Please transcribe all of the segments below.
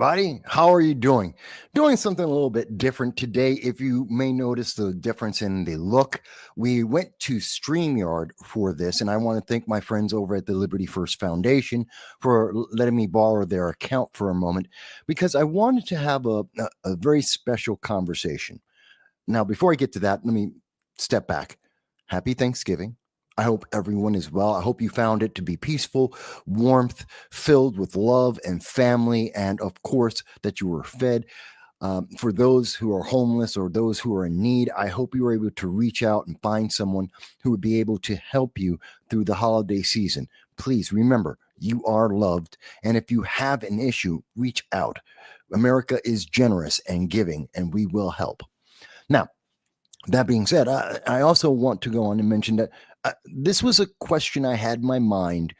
everybody. How are you doing? Doing something a little bit different today. If you may notice the difference in the look, we went to StreamYard for this, and I want to thank my friends over at the Liberty First Foundation for letting me borrow their account for a moment because I wanted to have a very special conversation. Now, before I get to that, let me step back. Happy Thanksgiving. I hope everyone is well. I hope you found it to be peaceful, warmth, filled with love and family, and of course, that you were fed. For those who are homeless or those who are in need, I hope you were able to reach out and find someone who would be able to help you through the holiday season. Please remember, you are loved. And if you have an issue, reach out. America is generous and giving, and we will help. Now, that being said, I also want to go on and mention that this was a question I had in my mind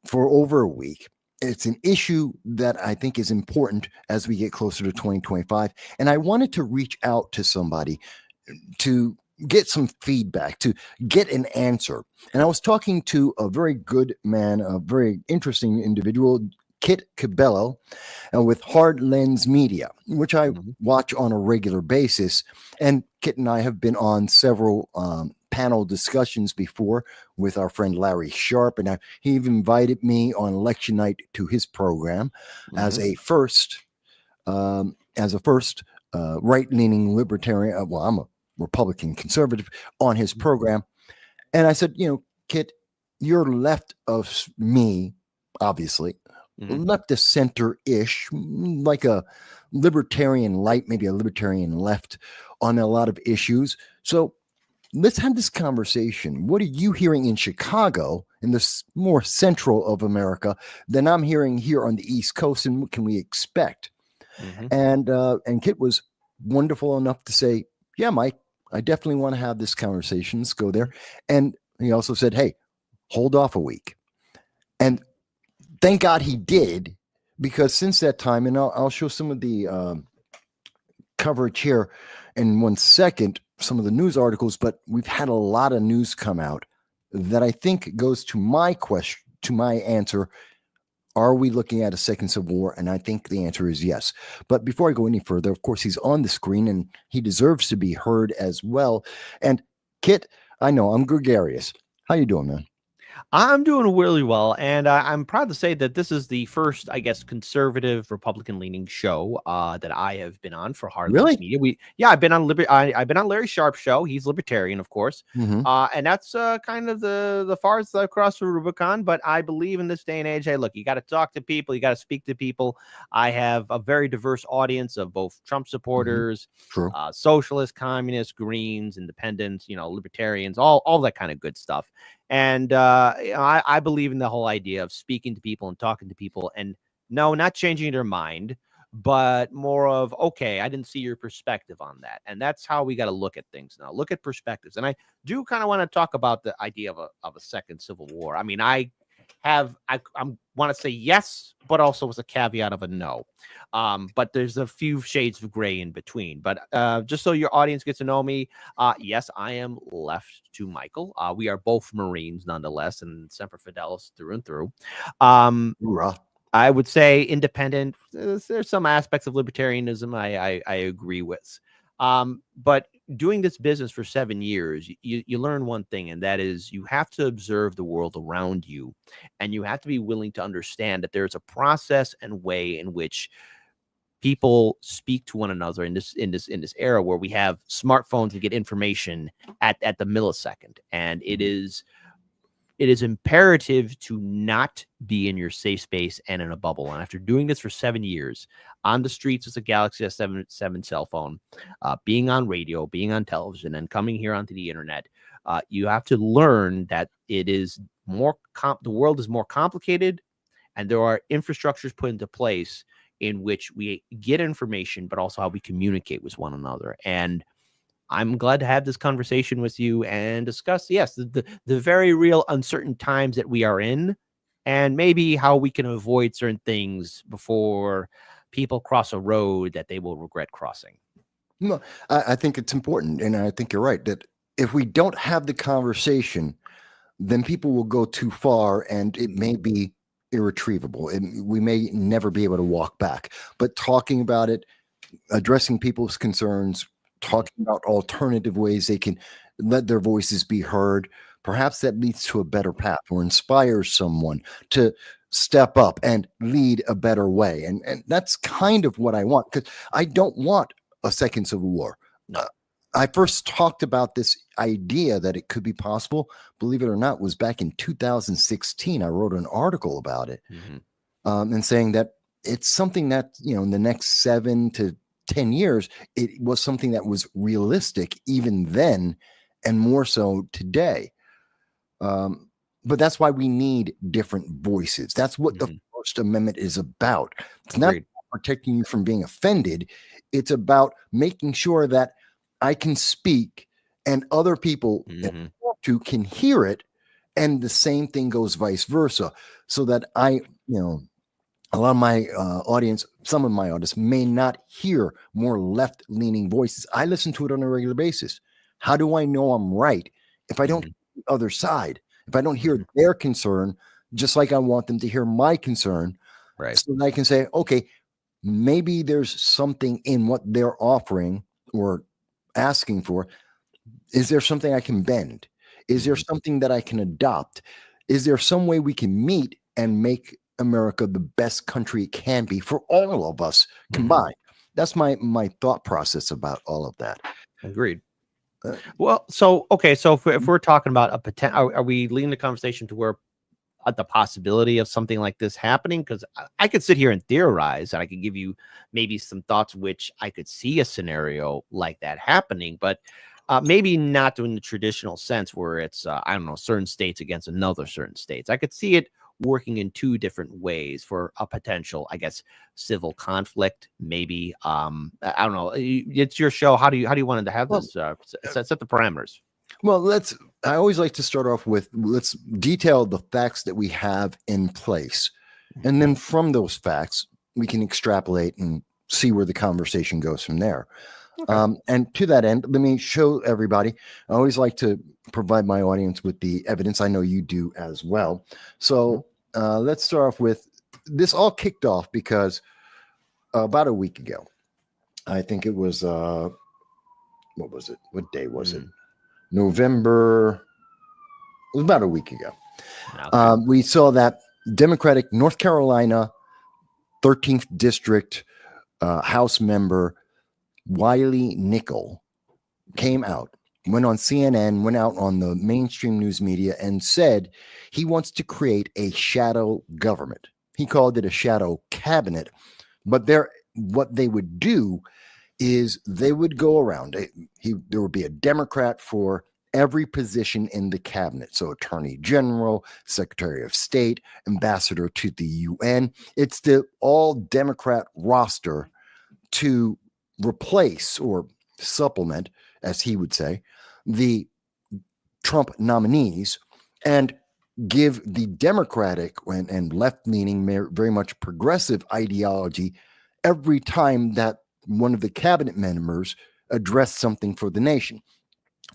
for over a week. It's an issue that I think is important as we get closer to 2025. And I wanted to reach out to somebody to get some feedback, to get an answer. And I was talking to a very good man, a very interesting individual, Kit Cabello, with Hard Lens Media, which I watch on a regular basis. And Kit and I have been on several panel discussions before with our friend Larry Sharp, and he even invited me on election night to his program as a first right-leaning libertarian. Well, I'm a Republican conservative on his program, and I said, Kit, you're left of me, obviously. Left of center-ish, like a libertarian light, maybe a libertarian left on a lot of issues. So let's have this conversation. What are you hearing in Chicago, in the more central of America, than I'm hearing here on the East Coast, and what can we expect? And Kit was wonderful enough to say, yeah, Mike, I definitely want to have this conversation. Let's go there. And he also said, hey, hold off a week. And thank God he did, because since that time, and I'll show some of the coverage here in 1 second, some of the news articles, but we've had a lot of news come out that I think goes to my question, to my answer. Are we looking at a second civil war? And I think the answer is yes. But before I go any further, of course, he's on the screen and he deserves to be heard as well. And Kit, I know I'm gregarious. How you doing, man? I'm doing really well, and I'm proud to say that this is the first, I guess, conservative Republican-leaning show that I have been on for Hard Lens Media. I've been on I've been on Larry Sharp's show. He's libertarian, of course, and that's kind of the farthest I've crossed the Rubicon. But I believe in this day and age, hey, look, you got to talk to people, you got to speak to people. I have a very diverse audience of both Trump supporters, socialists, communists, Greens, independents, libertarians, all that kind of good stuff. And I believe in the whole idea of speaking to people and talking to people, and no, not changing their mind, but more of, okay, I didn't see your perspective on that. And that's how we got to look at things now. Look at perspectives. And I do kind of want to talk about the idea of a second civil war. I mean, I want to say yes, but also with a caveat of a no. But there's a few shades of gray in between. But just so your audience gets to know me, yes, I am left to Michael. We are both Marines nonetheless, and Semper Fidelis through and through. I would say independent. There's some aspects of libertarianism I agree with. But doing this business for 7 years, you learn one thing, and that is you have to observe the world around you, and you have to be willing to understand that there's a process and way in which people speak to one another in this era where we have smartphones to get information at the millisecond, and it is imperative to not be in your safe space and in a bubble. And after doing this for 7 years on the streets with a Galaxy S7 cell phone, being on radio, being on television, and coming here onto the internet, you have to learn that it is the world is more complicated, and there are infrastructures put into place in which we get information, but also how we communicate with one another. And I'm glad to have this conversation with you and discuss, yes, the very real uncertain times that we are in, and maybe how we can avoid certain things before people cross a road that they will regret crossing. No, I think it's important, and I think you're right, that if we don't have the conversation, then people will go too far, and it may be irretrievable, and we may never be able to walk back. But talking about it, addressing people's concerns, talking about alternative ways they can let their voices be heard, perhaps that leads to a better path or inspires someone to step up and lead a better way. And that's kind of what I want, because I don't want a second civil war. No. I first talked about this idea that it could be possible, believe it or not, was back in 2016. I wrote an article about it, and saying that it's something that, in the next 7 to 10 years, it was something that was realistic even then, and more so today. But that's why we need different voices. That's what the First Amendment is about. It's not protecting you from being offended. It's about making sure that I can speak and other people that I talk to can hear it. And the same thing goes vice versa. So that a lot of my audience, some of my audience may not hear more left-leaning voices. I listen to it on a regular basis. How do I know I'm right if I don't hear the other side? If I don't hear their concern, just like I want them to hear my concern, right? So that I can say, okay, maybe there's something in what they're offering or asking for. Is there something I can bend? Is there something that I can adopt? Is there some way we can meet and make America the best country it can be for all of us combined? That's my thought process about all of that. Agreed. Well, so if we're talking about a potential, are we leading the conversation to where the possibility of something like this happening? Because I could sit here and theorize, and I could give you maybe some thoughts which I could see a scenario like that happening, but maybe not in the traditional sense where it's I don't know, certain states against another certain states. I could see it working in two different ways for a potential, I guess, civil conflict. Maybe I don't know. It's your show. How do you want to have this? Set the parameters. Well, I always like to start off with, let's detail the facts that we have in place. And then from those facts, we can extrapolate and see where the conversation goes from there. Okay. And to that end, let me show everybody. I always like to provide my audience with the evidence. I know you do as well. So let's start off with, this all kicked off because about a week ago, I think it was, what was it? What day was it? November. It was about a week ago. Okay. We saw that Democratic North Carolina 13th District House member Wiley Nickel came out, went on CNN, went out on the mainstream news media and said he wants to create a shadow government. He called it a shadow cabinet, but what they would do is they would go around. There would be a Democrat for every position in the cabinet. So Attorney General, Secretary of State, Ambassador to the UN. It's the all Democrat roster to replace or supplement, as he would say, the Trump nominees and give the Democratic and left-leaning, very much progressive ideology every time that one of the cabinet members addressed something for the nation.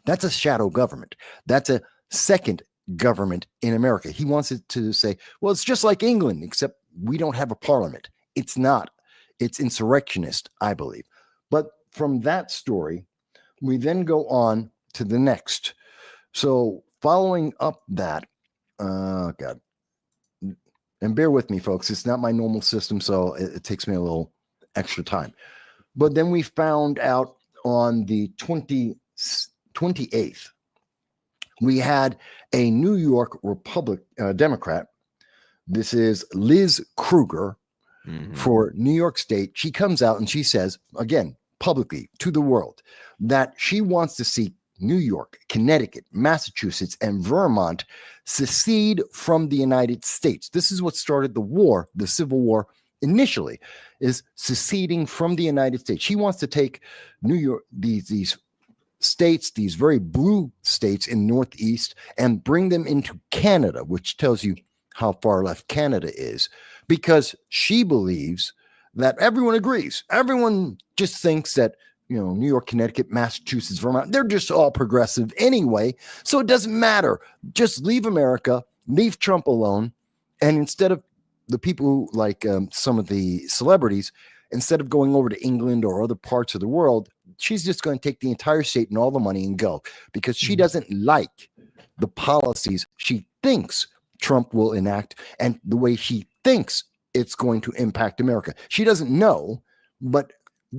That's a shadow government. That's a second government in America. He wants it to say, well, it's just like England, except we don't have a parliament. It's not. It's insurrectionist, I believe. But from that story, we then go on to the next. So following up that, God, and bear with me, folks, it's not my normal system, so it takes me a little extra time. But then we found out on the 28th, we had a New York Democrat. This is Liz Kruger for New York State. She comes out and she says, again, publicly to the world, that she wants to see New York, Connecticut, Massachusetts, and Vermont secede from the United States. This is what started the war, the Civil War initially, is seceding from the United States. She wants to take New York, these states, these very blue states in Northeast, and bring them into Canada, which tells you how far left Canada is, because she believes that everyone agrees. Everyone just thinks that, New York, Connecticut, Massachusetts, Vermont, they're just all progressive anyway. So it doesn't matter. Just leave America, leave Trump alone. And instead of the people like some of the celebrities, instead of going over to England or other parts of the world, she's just going to take the entire state and all the money and go, because she doesn't like the policies she thinks Trump will enact and the way she thinks it's going to impact America. She doesn't know, but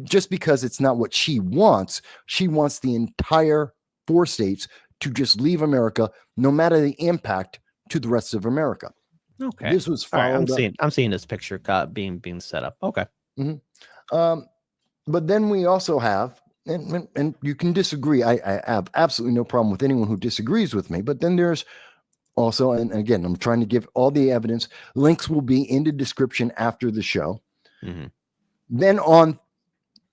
just because it's not what she wants the entire 4 states to just leave America, no matter the impact to the rest of America. Okay. This was All right, followed I'm seeing this picture being set up. Okay. But then we also have, and you can disagree. I have absolutely no problem with anyone who disagrees with me. But then there's also, and again, I'm trying to give all the evidence. Links will be in the description after the show. Then on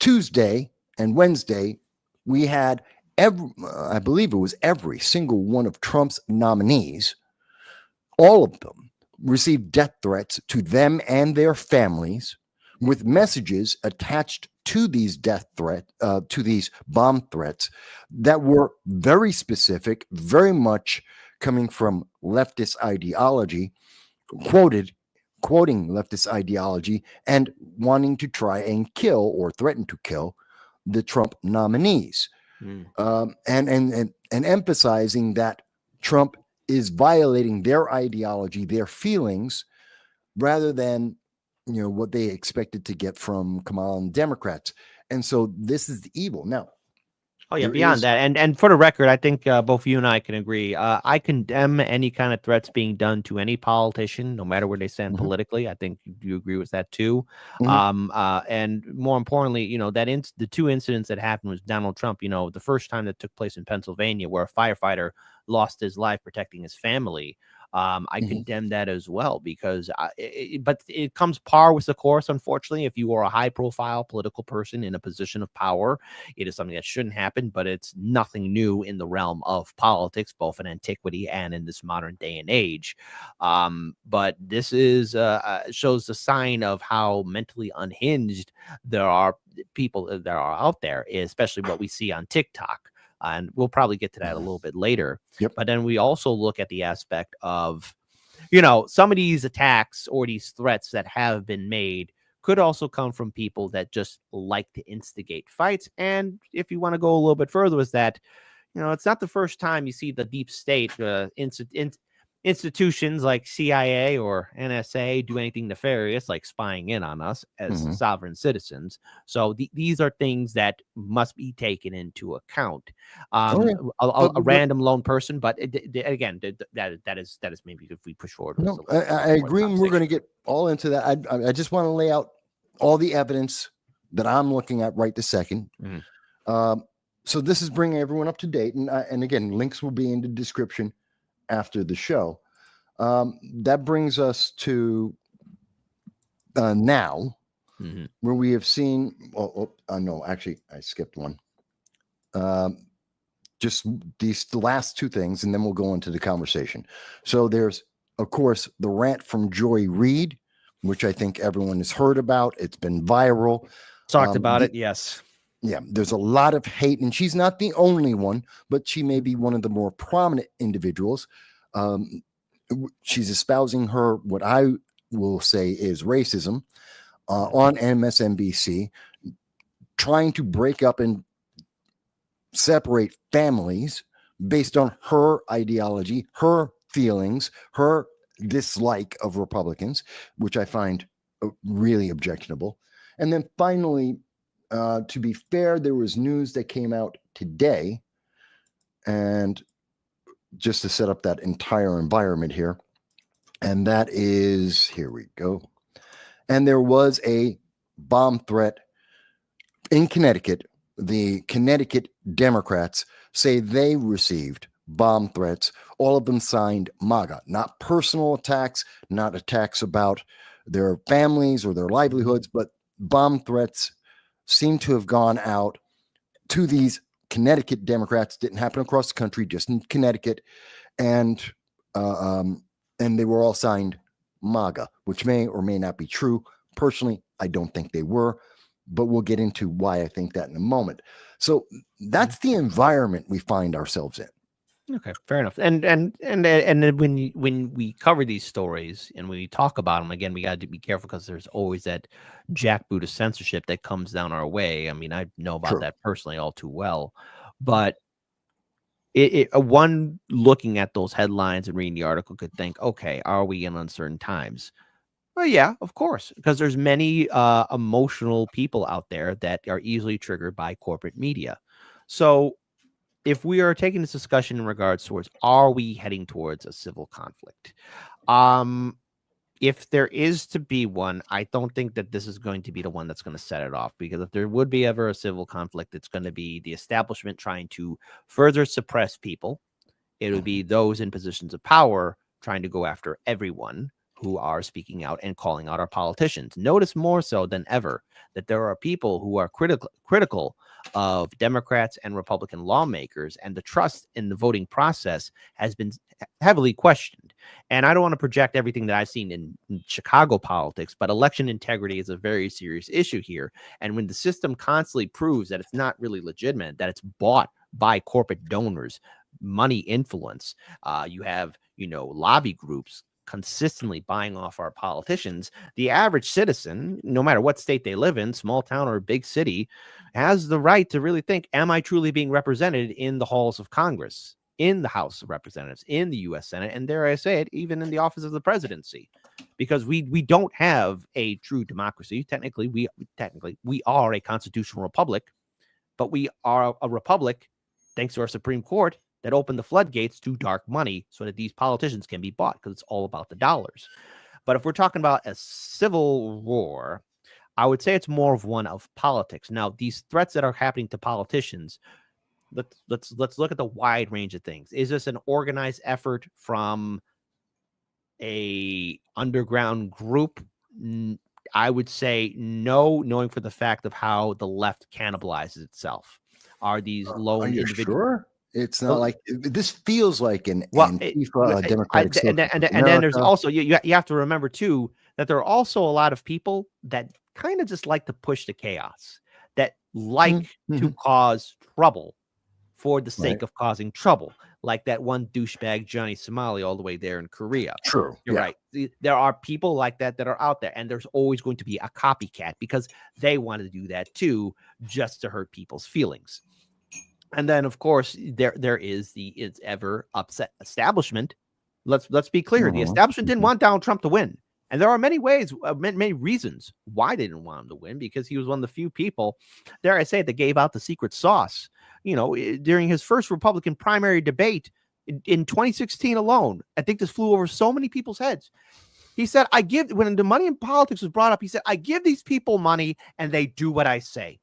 Tuesday and Wednesday, we had I believe it was every single one of Trump's nominees, all of them received death threats to them and their families, with messages attached to these to these bomb threats that were very specific, very much coming from leftist ideology, quoting leftist ideology, and wanting to try and kill or threaten to kill the Trump nominees, and emphasizing that Trump is violating their ideology, their feelings, rather than what they expected to get from Kamala and Democrats. And so this is the evil. Now, oh yeah, beyond that, and for the record, I think both you and I can agree. I condemn any kind of threats being done to any politician, no matter where they stand politically. I think you agree with that too. And more importantly, that the 2 incidents that happened was Donald Trump. The first time that took place in Pennsylvania, where a firefighter lost his life protecting his family. I condemn that as well, because but it comes par with the course. Unfortunately, if you are a high profile political person in a position of power, it is something that shouldn't happen, but it's nothing new in the realm of politics, both in antiquity and in this modern day and age. But this is shows the sign of how mentally unhinged there are people that are out there, especially what we see on TikTok. And we'll probably get to that a little bit later. But then we also look at the aspect of, some of these attacks or these threats that have been made could also come from people that just like to instigate fights. And if you want to go a little bit further, is that, it's not the first time you see the deep state institutions like CIA or NSA do anything nefarious, like spying in on us as sovereign citizens. So these are things that must be taken into account. A random lone person, but again, that is maybe if we push forward. No, I agree. And we're going to get all into that. I just want to lay out all the evidence that I'm looking at right this second. So this is bringing everyone up to date. And again, links will be in the description after the show. That brings us to now, where we have seen. No, actually, I skipped one. Just the last 2 things, and then we'll go into the conversation. So there's, of course, the rant from Joy Reid, which I think everyone has heard about. It's been viral. Talked about it, yes. Yeah, there's a lot of hate, and she's not the only one, but she may be one of the more prominent individuals. She's espousing what I will say is racism on MSNBC, trying to break up and separate families based on her ideology, her feelings, her dislike of Republicans, which I find really objectionable. And then finally, to be fair, there was news that came out today, and just to set up that entire environment here, and that is, here we go. And there was a bomb threat in Connecticut. The Connecticut Democrats say they received bomb threats, all of them signed MAGA, not personal attacks, not attacks about their families or their livelihoods, but bomb threats seem to have gone out to these Connecticut Democrats. Didn't happen across the country, just in Connecticut. And they were all signed MAGA, which may or may not be true. Personally, I don't think they were, but we'll get into why I think that in a moment. So that's the environment we find ourselves in. Okay, fair enough. And then when we cover these stories and we talk about them again, we got to be careful because there's always that jackboot of censorship that comes down our way. I mean, I know about True. that personally all too well, but one looking at those headlines and reading the article could think, okay, are we in uncertain times? Well, yeah, of course, because there's many emotional people out there that are easily triggered by corporate media. So if we are taking this discussion in regards towards, are we heading towards a civil conflict? If there is to be one, I don't think that this is going to be the one that's going to set it off, because if there would be ever a civil conflict, it's going to be the establishment trying to further suppress people. It would be those in positions of power trying to go after everyone who are speaking out and calling out our politicians. Notice more so than ever that there are people who are critical of Democrats and Republican lawmakers, and the trust in the voting process has been heavily questioned. And I don't want to project everything that I've seen in Chicago politics, but election integrity is a very serious issue here. And when the system constantly proves that it's not really legitimate, that it's bought by corporate donors, money influence, you have, lobby groups consistently buying off our politicians, the average citizen, no matter what state they live in, small town or big city, has the right to really think, am I truly being represented in the halls of Congress, in the House of Representatives, in the U.S. Senate, and dare I say it, even in the office of the presidency? Because we don't have a true democracy. Technically, we are a constitutional republic, but we are a republic thanks to our Supreme Court that opened the floodgates to dark money so that these politicians can be bought, because it's all about the dollars. But if we're talking about a civil war, I would say it's more of one of politics. Now, these threats that are happening to politicians, let's look at the wide range of things. Is this an organized effort from a underground group? I would say no, knowing for the fact of how the left cannibalizes itself. Are these Are lone you individuals? sure? It's not like this feels like an Well, Antifa, Democratic Socialist and then there's America. also you have to remember too that there are also a lot of people that kind of just like to push the chaos, that like to Mhm. cause trouble for the Right. sake of causing trouble, like that one douchebag Johnny Somali all the way there in Korea. True. You're Yeah. right. There are people like that that are out there, and there's always going to be a copycat because they want to do that too, just to hurt people's feelings. And then, of course, there is it's ever upset establishment. Let's be clear. The Mhm. establishment didn't Mhm. want Donald Trump to win. And there are many ways, many reasons why they didn't want him to win, because he was one of the few people, dare I say, that gave out the secret sauce. During his first Republican primary debate in 2016 alone, I think this flew over so many people's heads. He said, when the money in politics was brought up, he said, I give these people money and they do what I say.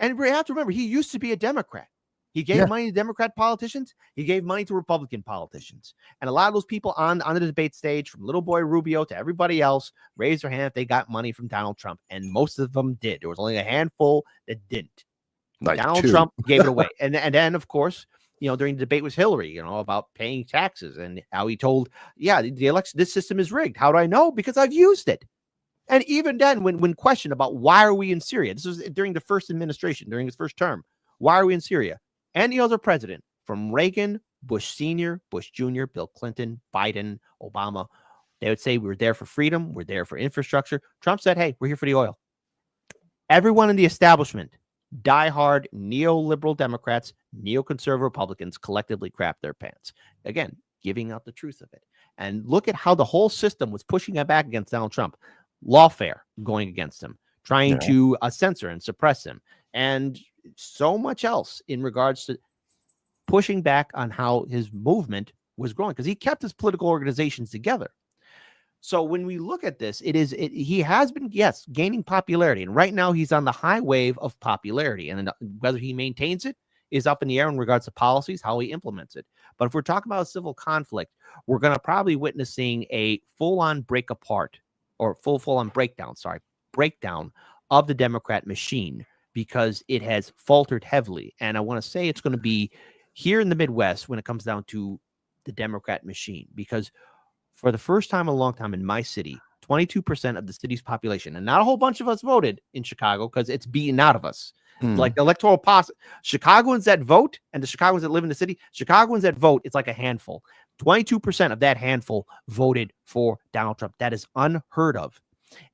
And we have to remember, he used to be a Democrat. He gave Yeah. money to Democrat politicians. He gave money to Republican politicians. And a lot of those people on the debate stage, from little boy Rubio to everybody else, raised their hand if they got money from Donald Trump. And most of them did. There was only a handful that didn't. Like Donald two. Trump gave it away. And then, of course, during the debate with Hillary, about paying taxes and how he told, the election, this system is rigged. How do I know? Because I've used it. And even then, when questioned about why are we in Syria, this was during the first administration, during his first term, why are we in Syria? Any other president, from Reagan, Bush Sr., Bush Jr., Bill Clinton, Biden, Obama, they would say we're there for freedom, we're there for infrastructure. Trump said, hey, we're here for the oil. Everyone in the establishment, diehard neoliberal Democrats, neoconservative Republicans, collectively crap their pants. Again, giving out the truth of it. And look at how the whole system was pushing back against Donald Trump. Lawfare going against him, trying to censor and suppress him, and so much else in regards to pushing back on how his movement was growing, because he kept his political organizations together. So when we look at this, he has been, yes, gaining popularity. And right now he's on the high wave of popularity. And whether he maintains it is up in the air in regards to policies, how he implements it. But if we're talking about a civil conflict, we're going to probably witnessing a full-on breakdown of the Democrat machine, because it has faltered heavily. And I want to say it's going to be here in the Midwest when it comes down to the Democrat machine, because for the first time in a long time in my city, 22% of the city's population, and not a whole bunch of us voted in Chicago because it's beaten out of us. Like electoral Chicagoans that vote and the Chicagoans that live in the city, Chicagoans that vote, it's like a handful. 22% of that handful voted for Donald Trump. That is unheard of.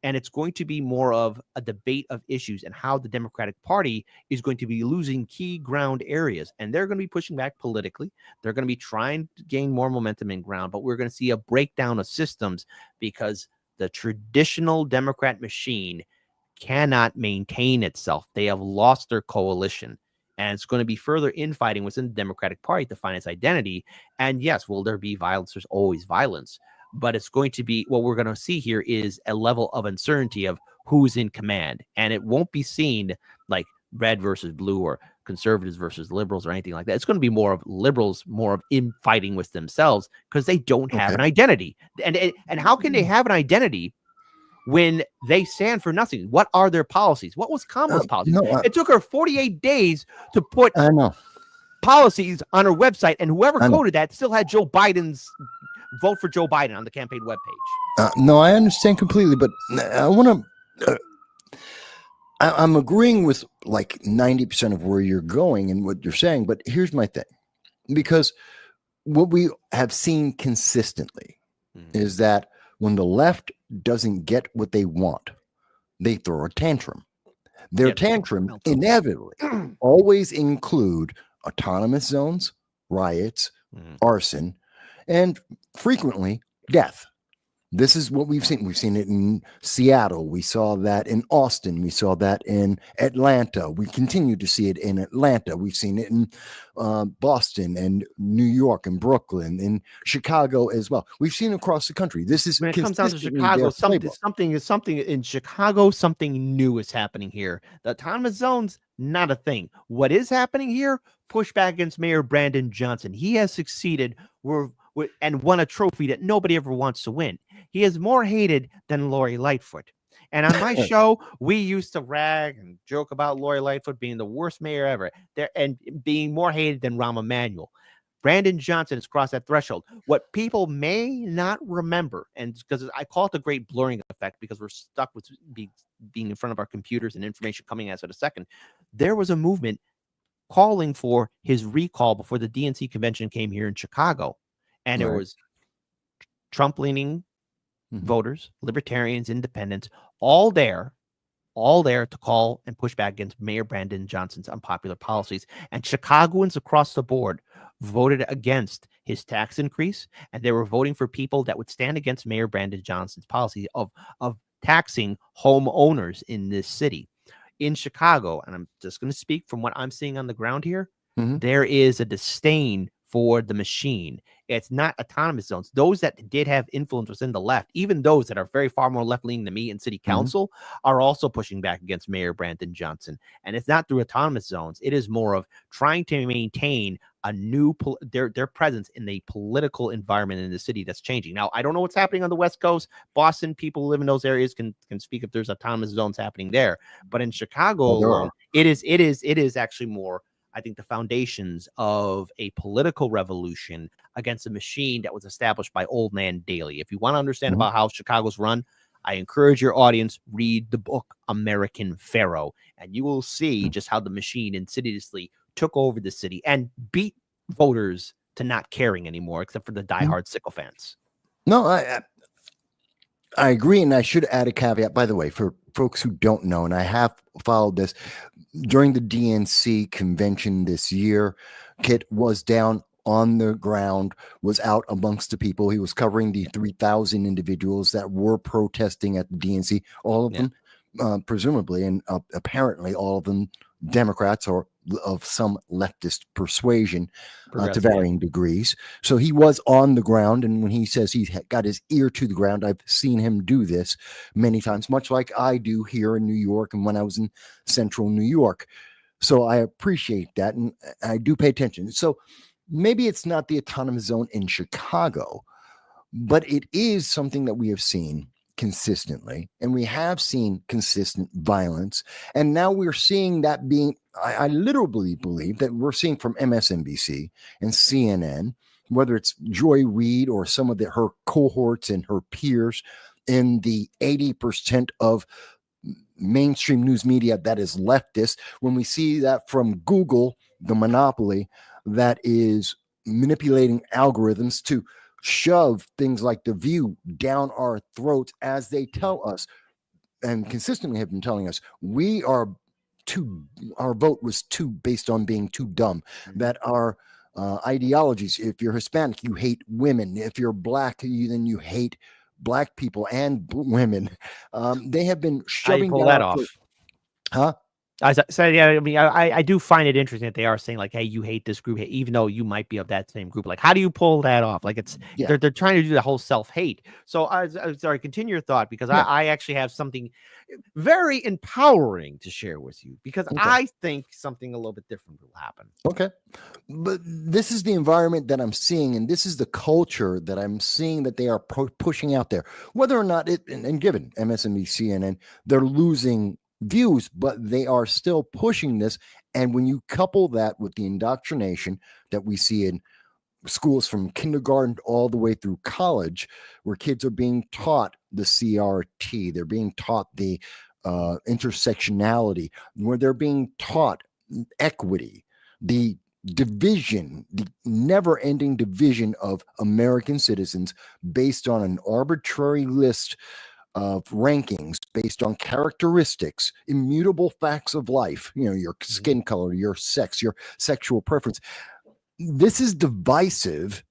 And it's going to be more of a debate of issues and how the Democratic Party is going to be losing key ground areas. And they're going to be pushing back politically. They're going to be trying to gain more momentum in ground, but we're going to see a breakdown of systems because the traditional Democrat machine cannot maintain itself. They have lost their coalition. And it's going to be further infighting within the Democratic Party to find its identity. And yes, will there be violence? There's always violence. But it's going to be what we're going to see here is a level of uncertainty of who's in command. And it won't be seen like red versus blue or conservatives versus liberals or anything like that. It's going to be more of liberals, more of infighting with themselves because they don't have an identity. And how can they have an identity when they stand for nothing? What are their policies? What was Kamala's policies? It took her 48 days to put policies on her website, and whoever coded that still had Joe Biden's vote for Joe Biden on the campaign webpage. No, I understand completely, but I want to. I'm agreeing with like 90% of where you're going and what you're saying, but here's my thing, because what we have seen consistently is that when the left doesn't get what they want, they throw a tantrum. Their tantrum inevitably always include autonomous zones, riots, arson, and frequently death. This is what we've seen. We've seen it in Seattle. We saw that in Austin. We saw that in Atlanta. We continue to see it in Atlanta. We've seen it in Boston and New York and Brooklyn and Chicago as well. We've seen it across the country. This is when it comes down to Chicago, something in Chicago, something new is happening here. The autonomous zones, not a thing. What is happening here? Pushback against Mayor Brandon Johnson. He has succeeded and won a trophy that nobody ever wants to win. He is more hated than Lori Lightfoot. And on my show, we used to rag and joke about Lori Lightfoot being the worst mayor ever and being more hated than Rahm Emanuel. Brandon Johnson has crossed that threshold. What people may not remember, and because I call it the great blurring effect, because we're stuck with being in front of our computers and information coming at us at a second, there was a movement calling for his recall before the DNC convention came here in Chicago. And it was Trump-leaning voters, libertarians, independents, all there to call and push back against Mayor Brandon Johnson's unpopular policies. And Chicagoans across the board voted against his tax increase, and they were voting for people that would stand against Mayor Brandon Johnson's policy of taxing homeowners in this city. In Chicago, and I'm just going to speak from what I'm seeing on the ground here, there is a disdain for the machine. It's not autonomous zones. Those that did have influence within the left, even those that are very far more left-leaning than me in city council, are also pushing back against Mayor Brandon Johnson. And it's not through autonomous zones. It is more of trying to maintain a new their presence in the political environment in the city that's changing. Now, I don't know what's happening on the West Coast. Boston, people who live in those areas can speak if there's autonomous zones happening there. But in Chicago, it is actually more, I think, the foundations of a political revolution against a machine that was established by Old Man Daley. If you want to understand about how Chicago's run, I encourage your audience, read the book American Pharaoh, and you will see just how the machine insidiously took over the city and beat voters to not caring anymore, except for the diehard sycophants. No, I agree, and I should add a caveat, by the way, for folks who don't know, and I have followed this, during the DNC convention this year, Kit was down on the ground, was out amongst the people. He was covering the 3,000 individuals that were protesting at the DNC, all of them, presumably, and apparently all of them Democrats or of some leftist persuasion to varying degrees. So he was on the ground, and when he says he got his ear to the ground, I've seen him do this many times, much like I do here in New York and when I was in central New York. So I appreciate that, and I do pay attention. So maybe it's not the autonomous zone in Chicago, but it is something that we have seen consistently, and we have seen consistent violence, and now we're seeing that being, I literally believe that we're seeing from MSNBC and CNN, whether it's Joy Reid or some of her cohorts and her peers in the 80% of mainstream news media that is leftist, when we see that from Google, the monopoly that is manipulating algorithms to shove things like The View down our throats as they tell us and consistently have been telling us we are too, our vote was too based on being too dumb, that our ideologies, if you're Hispanic, you hate women. If you're black, then you hate black people and women. They have been How you shoving pull down that our throat. off? Huh? I said, yeah, I mean, I do find it interesting that they are saying like, hey, you hate this group, even though you might be of that same group. Like, how do you pull that off? Like, it's Yeah. they're trying to do the whole self-hate. So I sorry, continue your thought, because Yeah. I actually have something very empowering to share with you, because Okay. I think something a little bit different will happen. Okay. But this is the environment that I'm seeing, and this is the culture that I'm seeing that they are pushing out there. Whether or not it, and given MSNBC, CNN, they're losing views, but they are still pushing this. And when you couple that with the indoctrination that we see in schools from kindergarten all the way through college, where kids are being taught the CRT, they're being taught the intersectionality, where they're being taught equity, the division, the never ending division of American citizens based on an arbitrary list of rankings based on characteristics, immutable facts of life, your skin color, your sex, your sexual preference. This is divisive,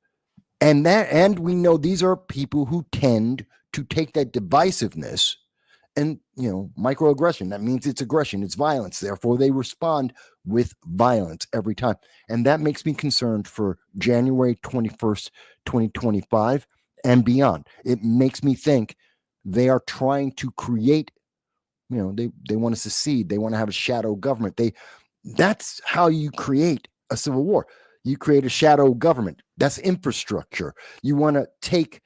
and we know these are people who tend to take that divisiveness and microaggression. That means it's aggression, it's violence, therefore they respond with violence every time. And that makes me concerned for January 21st 2025 and beyond. It makes me think they are trying to create, they want to secede, they want to have a shadow government. That's how you create a civil war. You create a shadow government. That's infrastructure. You want to take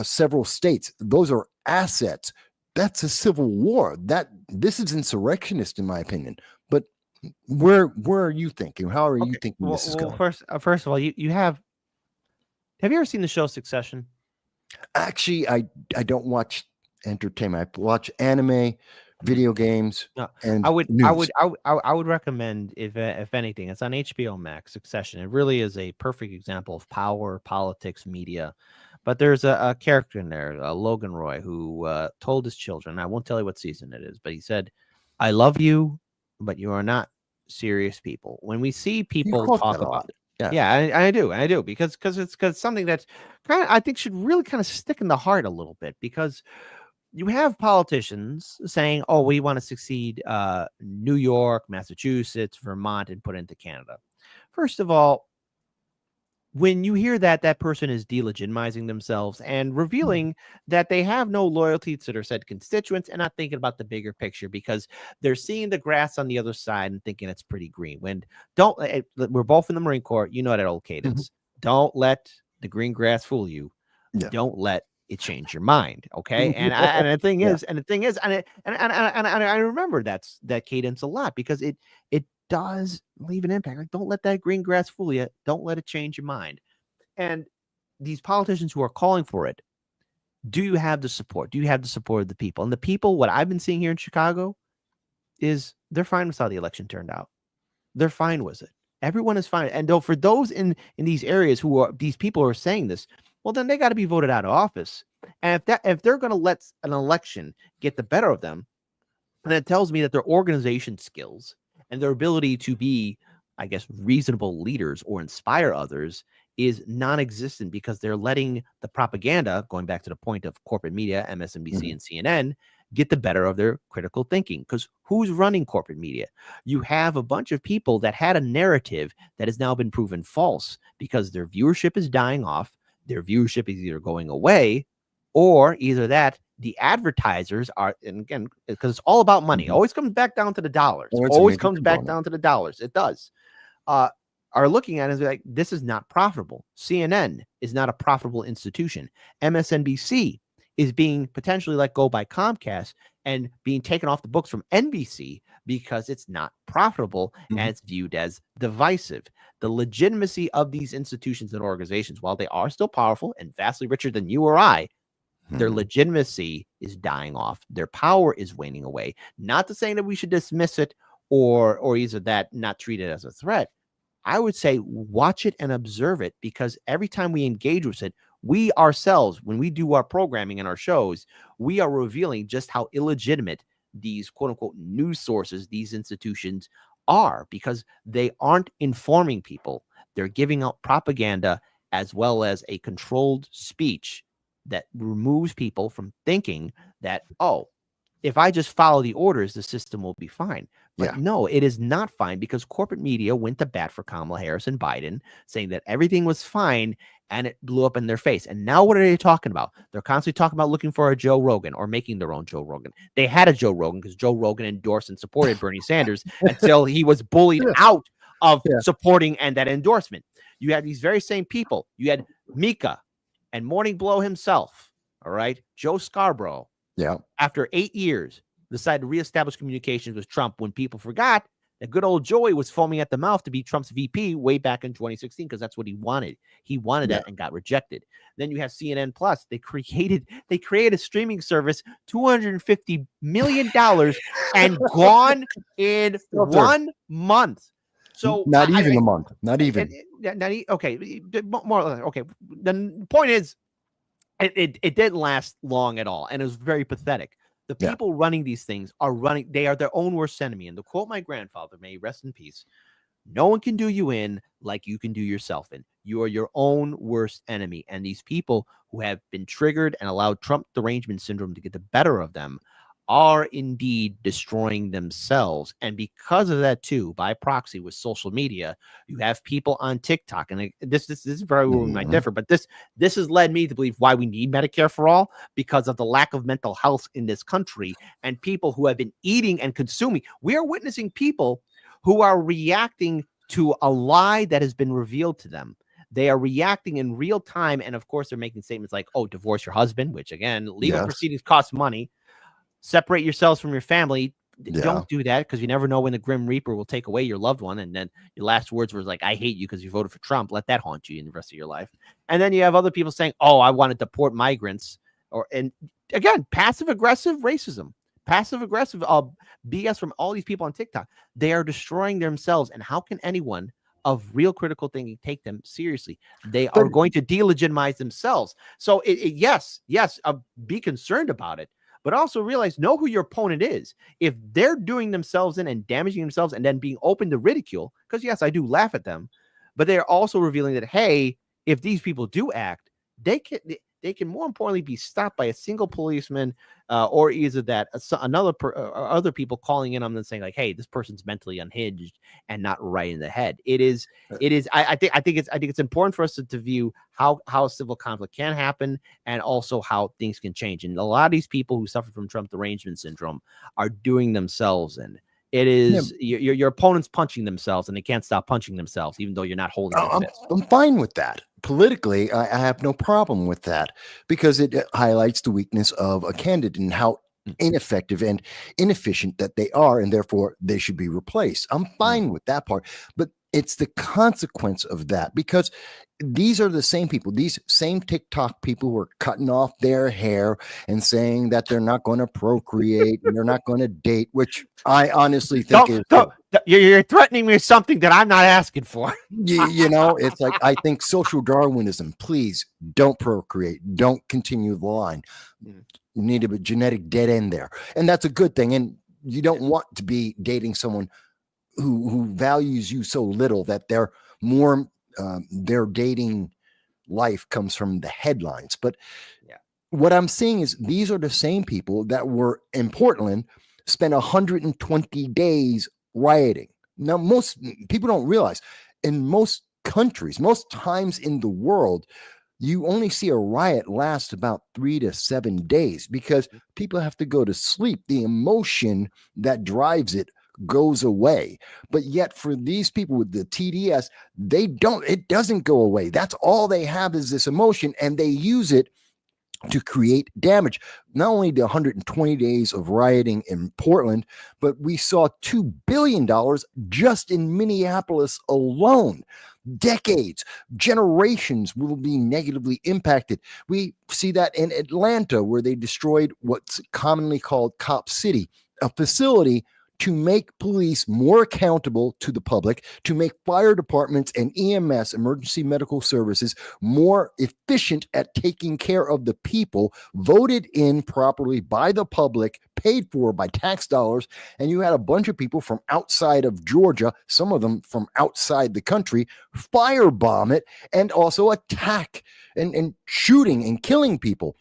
several states. Those are assets. That's a civil war. This is insurrectionist, in my opinion. But where are you thinking? How are you thinking this is going? First of all, you have you ever seen the show Succession? Actually, I don't watch entertainment. I watch anime, video games, and news. I would recommend, if anything, it's on HBO Max. Succession. It really is a perfect example of power, politics, media. But there's a character in there, Logan Roy, who told his children, I won't tell you what season it is, but he said, "I love you, but you are not serious people." When we see people talk about, I do, because it's something that's kind of, I think, should really kind of stick in the heart a little bit, because you have politicians saying, "Oh, we want to succeed New York, Massachusetts, Vermont, and put it into Canada." First of all, when you hear that person is delegitimizing themselves and revealing that they have no loyalty to their said constituents and not thinking about the bigger picture, because they're seeing the grass on the other side and thinking it's pretty green. When we're both in the Marine Corps, you know that old cadence. Don't let the green grass fool you. Yeah. Don't let it change your mind. Okay. And the thing is, I remember that cadence a lot, because it does leave an impact. Like, don't let that green grass fool you. Don't let it change your mind. And these politicians who are calling for it, do you have the support? Do you have the support of the people? And the people, what I've been seeing here in Chicago, is they're fine with how the election turned out. They're fine with it. Everyone is fine. And though for those in these areas who are, these people are saying this, well, then they got to be voted out of office. And if they're going to let an election get the better of them, then it tells me that their organization skills and their ability to be, I guess, reasonable leaders or inspire others is non-existent, because they're letting the propaganda, going back to the point of corporate media, MSNBC and CNN, get the better of their critical thinking. Because who's running corporate media? You have a bunch of people that had a narrative that has now been proven false, because their viewership is dying off. Their viewership is either going away, or either that the advertisers are, and again, because it's all about money, always comes back down to the dollars. Always comes back down to the dollars. It does. Are looking at it as like, this is not profitable. CNN is not a profitable institution. MSNBC is being potentially let go by Comcast and being taken off the books from NBC because it's not profitable and it's viewed as divisive. The legitimacy of these institutions and organizations, while they are still powerful and vastly richer than you or I, Their legitimacy is dying off. Their power is waning away. Not to say that we should dismiss it or either that not treat it as a threat. I would say watch it and observe it, because every time we engage with it, we ourselves, when we do our programming and our shows, we are revealing just how illegitimate these quote unquote news sources, these institutions are, because they aren't informing people. They're giving out propaganda as well as a controlled speech that removes people from thinking that, oh, if I just follow the orders, the system will be fine. But no, it is not fine, because corporate media went to bat for Kamala Harris and Biden, saying that everything was fine, and it blew up in their face. And now what are they talking about? They're constantly talking about looking for a Joe Rogan or making their own Joe Rogan. They had a Joe Rogan because Joe Rogan endorsed and supported Bernie Sanders until he was bullied out of supporting and that endorsement. You had these very same people. You had Mika and Morning Blow himself, all right, Joe Scarborough. Yeah. After 8 years, decided to reestablish communications with Trump when people forgot that good old Joey was foaming at the mouth to be Trump's VP way back in 2016, because that's what he wanted. He wanted that and got rejected. Then you have CNN Plus. They created a streaming service, $250 million, and gone in 1 month. So not even a month. Not even. Okay. More. Okay. The point is, it didn't last long at all, and it was very pathetic. The people running these things they are their own worst enemy. And to quote my grandfather, may he rest in peace, no one can do you in like you can do yourself in. You are your own worst enemy. And these people who have been triggered and allowed Trump derangement syndrome to get the better of them are indeed destroying themselves. And because of that, too, by proxy with social media, you have people on TikTok. And this is very where we might differ, but this has led me to believe why we need Medicare for all, because of the lack of mental health in this country and people who have been eating and consuming. We are witnessing people who are reacting to a lie that has been revealed to them. They are reacting in real time. And of course, they're making statements like, oh, divorce your husband, which again, legal proceedings cost money. Separate yourselves from your family. Don't do that, because you never know when the Grim Reaper will take away your loved one. And then your last words were like, I hate you because you voted for Trump. Let that haunt you in the rest of your life. And then you have other people saying, oh, I want to deport migrants. And again, passive aggressive racism, passive aggressive BS from all these people on TikTok. They are destroying themselves. And how can anyone of real critical thinking take them seriously? They are going to delegitimize themselves. So yes, be concerned about it. But also know who your opponent is. If they're doing themselves in and damaging themselves and then being open to ridicule, because yes, I do laugh at them, but they're also revealing that, hey, if these people do act, they can more importantly be stopped by a single policeman, or either that other people calling in on them and saying like, hey, this person's mentally unhinged and not right in the head. It is. I think it's important for us to view how civil conflict can happen, and also how things can change. And a lot of these people who suffer from Trump derangement syndrome are doing themselves in. It is your opponent's punching themselves, and they can't stop punching themselves, even though you're not holding their fist. I'm fine with that. Politically, I have no problem with that, because it highlights the weakness of a candidate and how ineffective and inefficient that they are, and therefore they should be replaced. I'm fine with that part, but it's the consequence of that, because these are the same people, these same TikTok people who are cutting off their hair and saying that they're not going to procreate and they're not going to date, which I honestly think you're threatening me with something that I'm not asking for. It's like, I think social Darwinism, please don't procreate, don't continue the line. You need a genetic dead end there. And that's a good thing. And you don't want to be dating someone who values you so little that they're more their dating life comes from the headlines. But what I'm seeing is these are the same people that were in Portland, spent 120 days rioting. Now, most people don't realize in most countries, most times in the world, you only see a riot last about 3 to 7 days, because people have to go to sleep. The emotion that drives it goes away. But yet for these people with the TDS, it doesn't go away. That's all they have is this emotion, and they use it to create damage. Not only the 120 days of rioting in Portland, but we saw $2 billion just in Minneapolis alone. decades, generations will be negatively impacted. We see that in Atlanta, where they destroyed what's commonly called Cop City, a facility to make police more accountable to the public, to make fire departments and EMS, emergency medical services, more efficient at taking care of the people, voted in properly by the public, paid for by tax dollars. And you had a bunch of people from outside of Georgia, some of them from outside the country, firebomb it and also attack and shooting and killing people.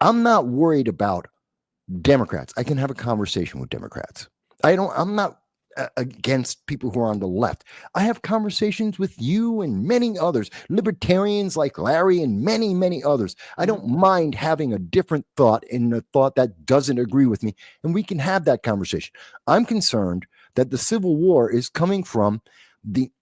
I'm not worried about Democrats. I can have a conversation with Democrats. I'm not against people who are on the left. I have conversations with you and many others, libertarians like Larry and many, many others. I don't mind having a different thought and a thought that doesn't agree with me, and we can have that conversation. I'm concerned that the Civil War is coming from the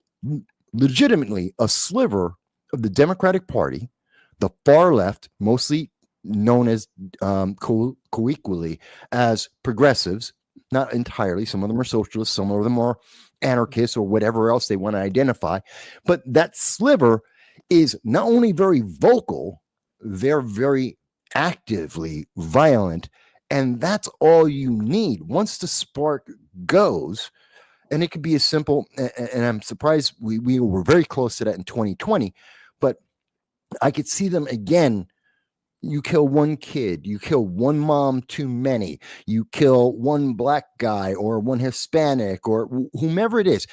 legitimately a sliver of the Democratic Party, the far left, mostly known as co-equally as progressives, not entirely. Some of them are socialists, some of them are anarchists or whatever else they want to identify. But that sliver is not only very vocal, they're very actively violent. And that's all you need. Once the spark goes, and it could be as simple, and I'm surprised we were very close to that in 2020, but I could see them again. You kill one kid, you kill one mom too many, you kill one black guy or one Hispanic or whomever it is.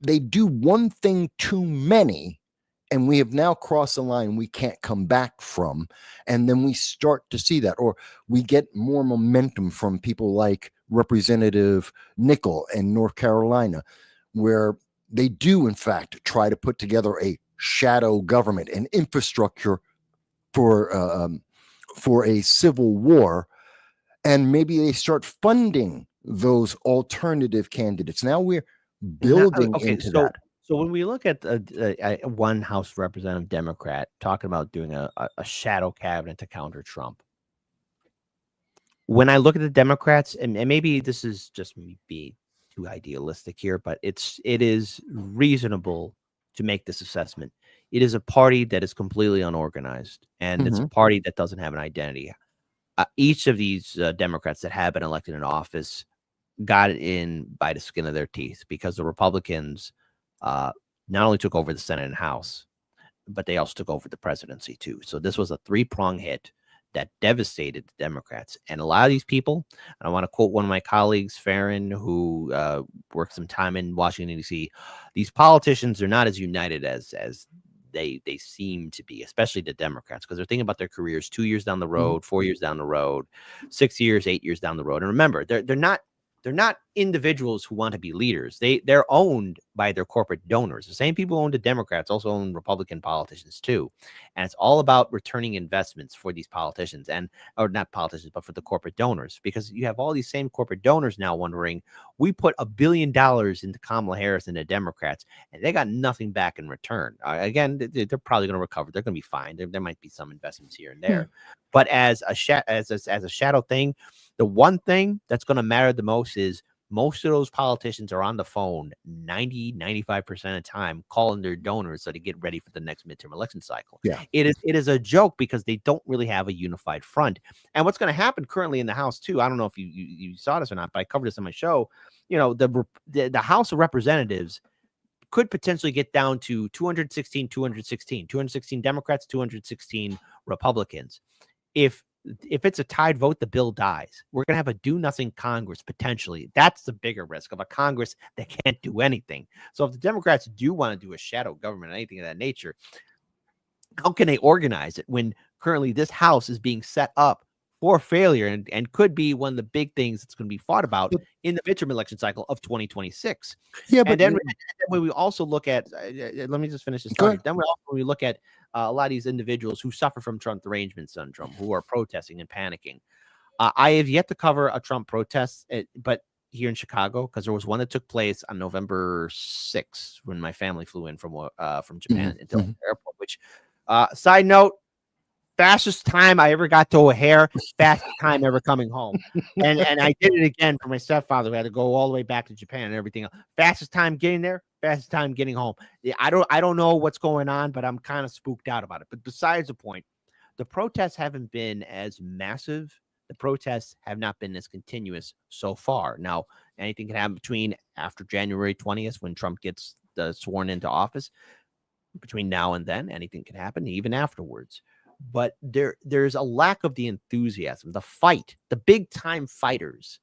They do one thing too many, and we have now crossed the line we can't come back from. And then we start to see that, or we get more momentum from people like Representative Nickel in North Carolina, where they do, in fact, try to put together a shadow government and infrastructure for a civil war, and maybe they start funding those alternative candidates. Now we're building into that. So when we look at one House Representative Democrat talking about doing a shadow cabinet to counter Trump, when I look at the Democrats, and maybe this is just me being too idealistic here, but it is reasonable to make this assessment. It is a party that is completely unorganized, and it's a party that doesn't have an identity. Each of these Democrats that have been elected in office got it in by the skin of their teeth, because the Republicans not only took over the Senate and House, but they also took over the presidency too. So this was a three-prong hit that devastated the Democrats. And a lot of these people, and I want to quote one of my colleagues, Farron, who worked some time in Washington, D.C., these politicians are not as united as they seem to be, especially the Democrats, because they're thinking about their careers 2 years down the road, 4 years down the road, 6 years, 8 years down the road. And remember, they're not individuals who want to be leaders. They're owned by their corporate donors. The same people who own the Democrats also own Republican politicians too. And it's all about returning investments for these politicians, or not politicians, but for the corporate donors, because you have all these same corporate donors now wondering, we put $1 billion into Kamala Harris and the Democrats, and they got nothing back in return. Again, they're probably going to recover. They're going to be fine. There might be some investments here and there, but as a shadow thing, the one thing that's going to matter the most is most of those politicians are on the phone 95% of the time calling their donors so they get ready for the next midterm election cycle. Yeah. It is a joke because they don't really have a unified front. And what's going to happen currently in the House too, I don't know if you saw this or not, but I covered this on my show. You know, the House of Representatives could potentially get down to 216 Democrats, 216 Republicans. If it's a tied vote, the bill dies. We're going to have a do-nothing Congress, potentially. That's the bigger risk of a Congress that can't do anything. So if the Democrats do want to do a shadow government, anything of that nature, how can they organize it when currently this House is being set up for failure and could be one of the big things that's going to be fought about in the midterm election cycle of 2026? Yeah, but then when we also look at, let me just finish this thought. Then when we look at a lot of these individuals who suffer from Trump derangement syndrome, who are protesting and panicking. I have yet to cover a Trump protest, but here in Chicago, because there was one that took place on November 6th when my family flew in from Japan into the airport, which, side note, fastest time I ever got to O'Hare, fastest time ever coming home. And I did it again for my stepfather. We had to go all the way back to Japan and everything else. Fastest time getting there, fast time getting home. Yeah, I don't know what's going on, but I'm kind of spooked out about it. But besides the point, the protests haven't been as massive. The protests have not been as continuous so far. Now, anything can happen between after January 20th when Trump gets sworn into office. Between now and then, anything can happen, even afterwards. But there's a lack of the enthusiasm, the fight, the big time fighters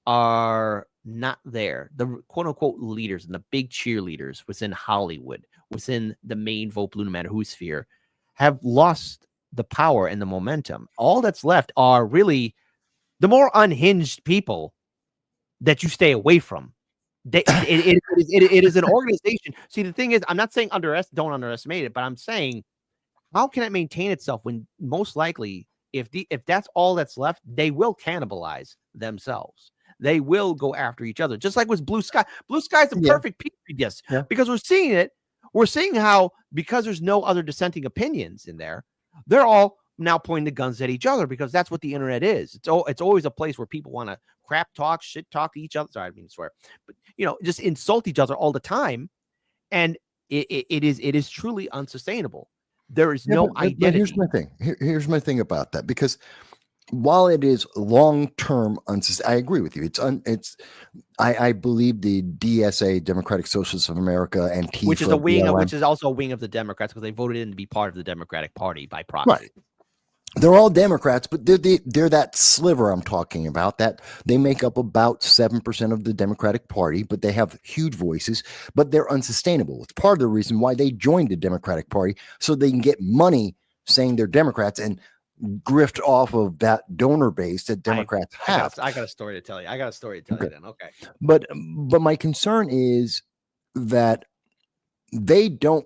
are not there. The quote unquote leaders and the big cheerleaders within Hollywood, within the main vote blue no matter who sphere, have lost the power and the momentum. All that's left are really the more unhinged people that you stay away from. It is an organization. See, the thing is, I'm not saying don't underestimate it, but I'm saying, how can it maintain itself when most likely, if that's all that's left, they will cannibalize themselves. They will go after each other, just like with Blue Sky. Blue Sky is the perfect petri dish because we're seeing it. We're seeing how, because there's no other dissenting opinions in there, they're all now pointing the guns at each other because that's what the internet is. It's always a place where people want to crap talk, shit talk each other. Sorry, I didn't swear, but just insult each other all the time, and it is truly unsustainable. There is no identity. But here's my thing. Here's my thing about that, because while it is long-term unsustainable, I agree with you. I believe the DSA, Democratic Socialists of America, and Antifa, which is also a wing of the Democrats because they voted in to be part of the Democratic Party by proxy. Right. They're all Democrats, but they're that sliver I'm talking about, that they make up about 7% of the Democratic Party, but they have huge voices, but they're unsustainable. It's part of the reason why they joined the Democratic Party, so they can get money saying they're Democrats and grift off of that donor base that Democrats have. I got a story to tell you. You then. Okay. But my concern is that they don't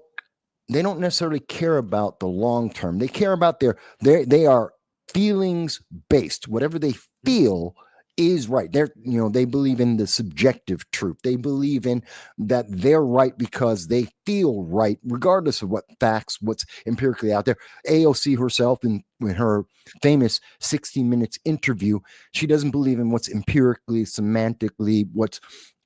necessarily care about the long term. They care about they are feelings based. Whatever they feel is right. They believe in the subjective truth. They believe in that they're right because they feel right, regardless of what facts, what's empirically out there. AOC herself, in her famous 60 Minutes interview, she doesn't believe in what's empirically, semantically, what's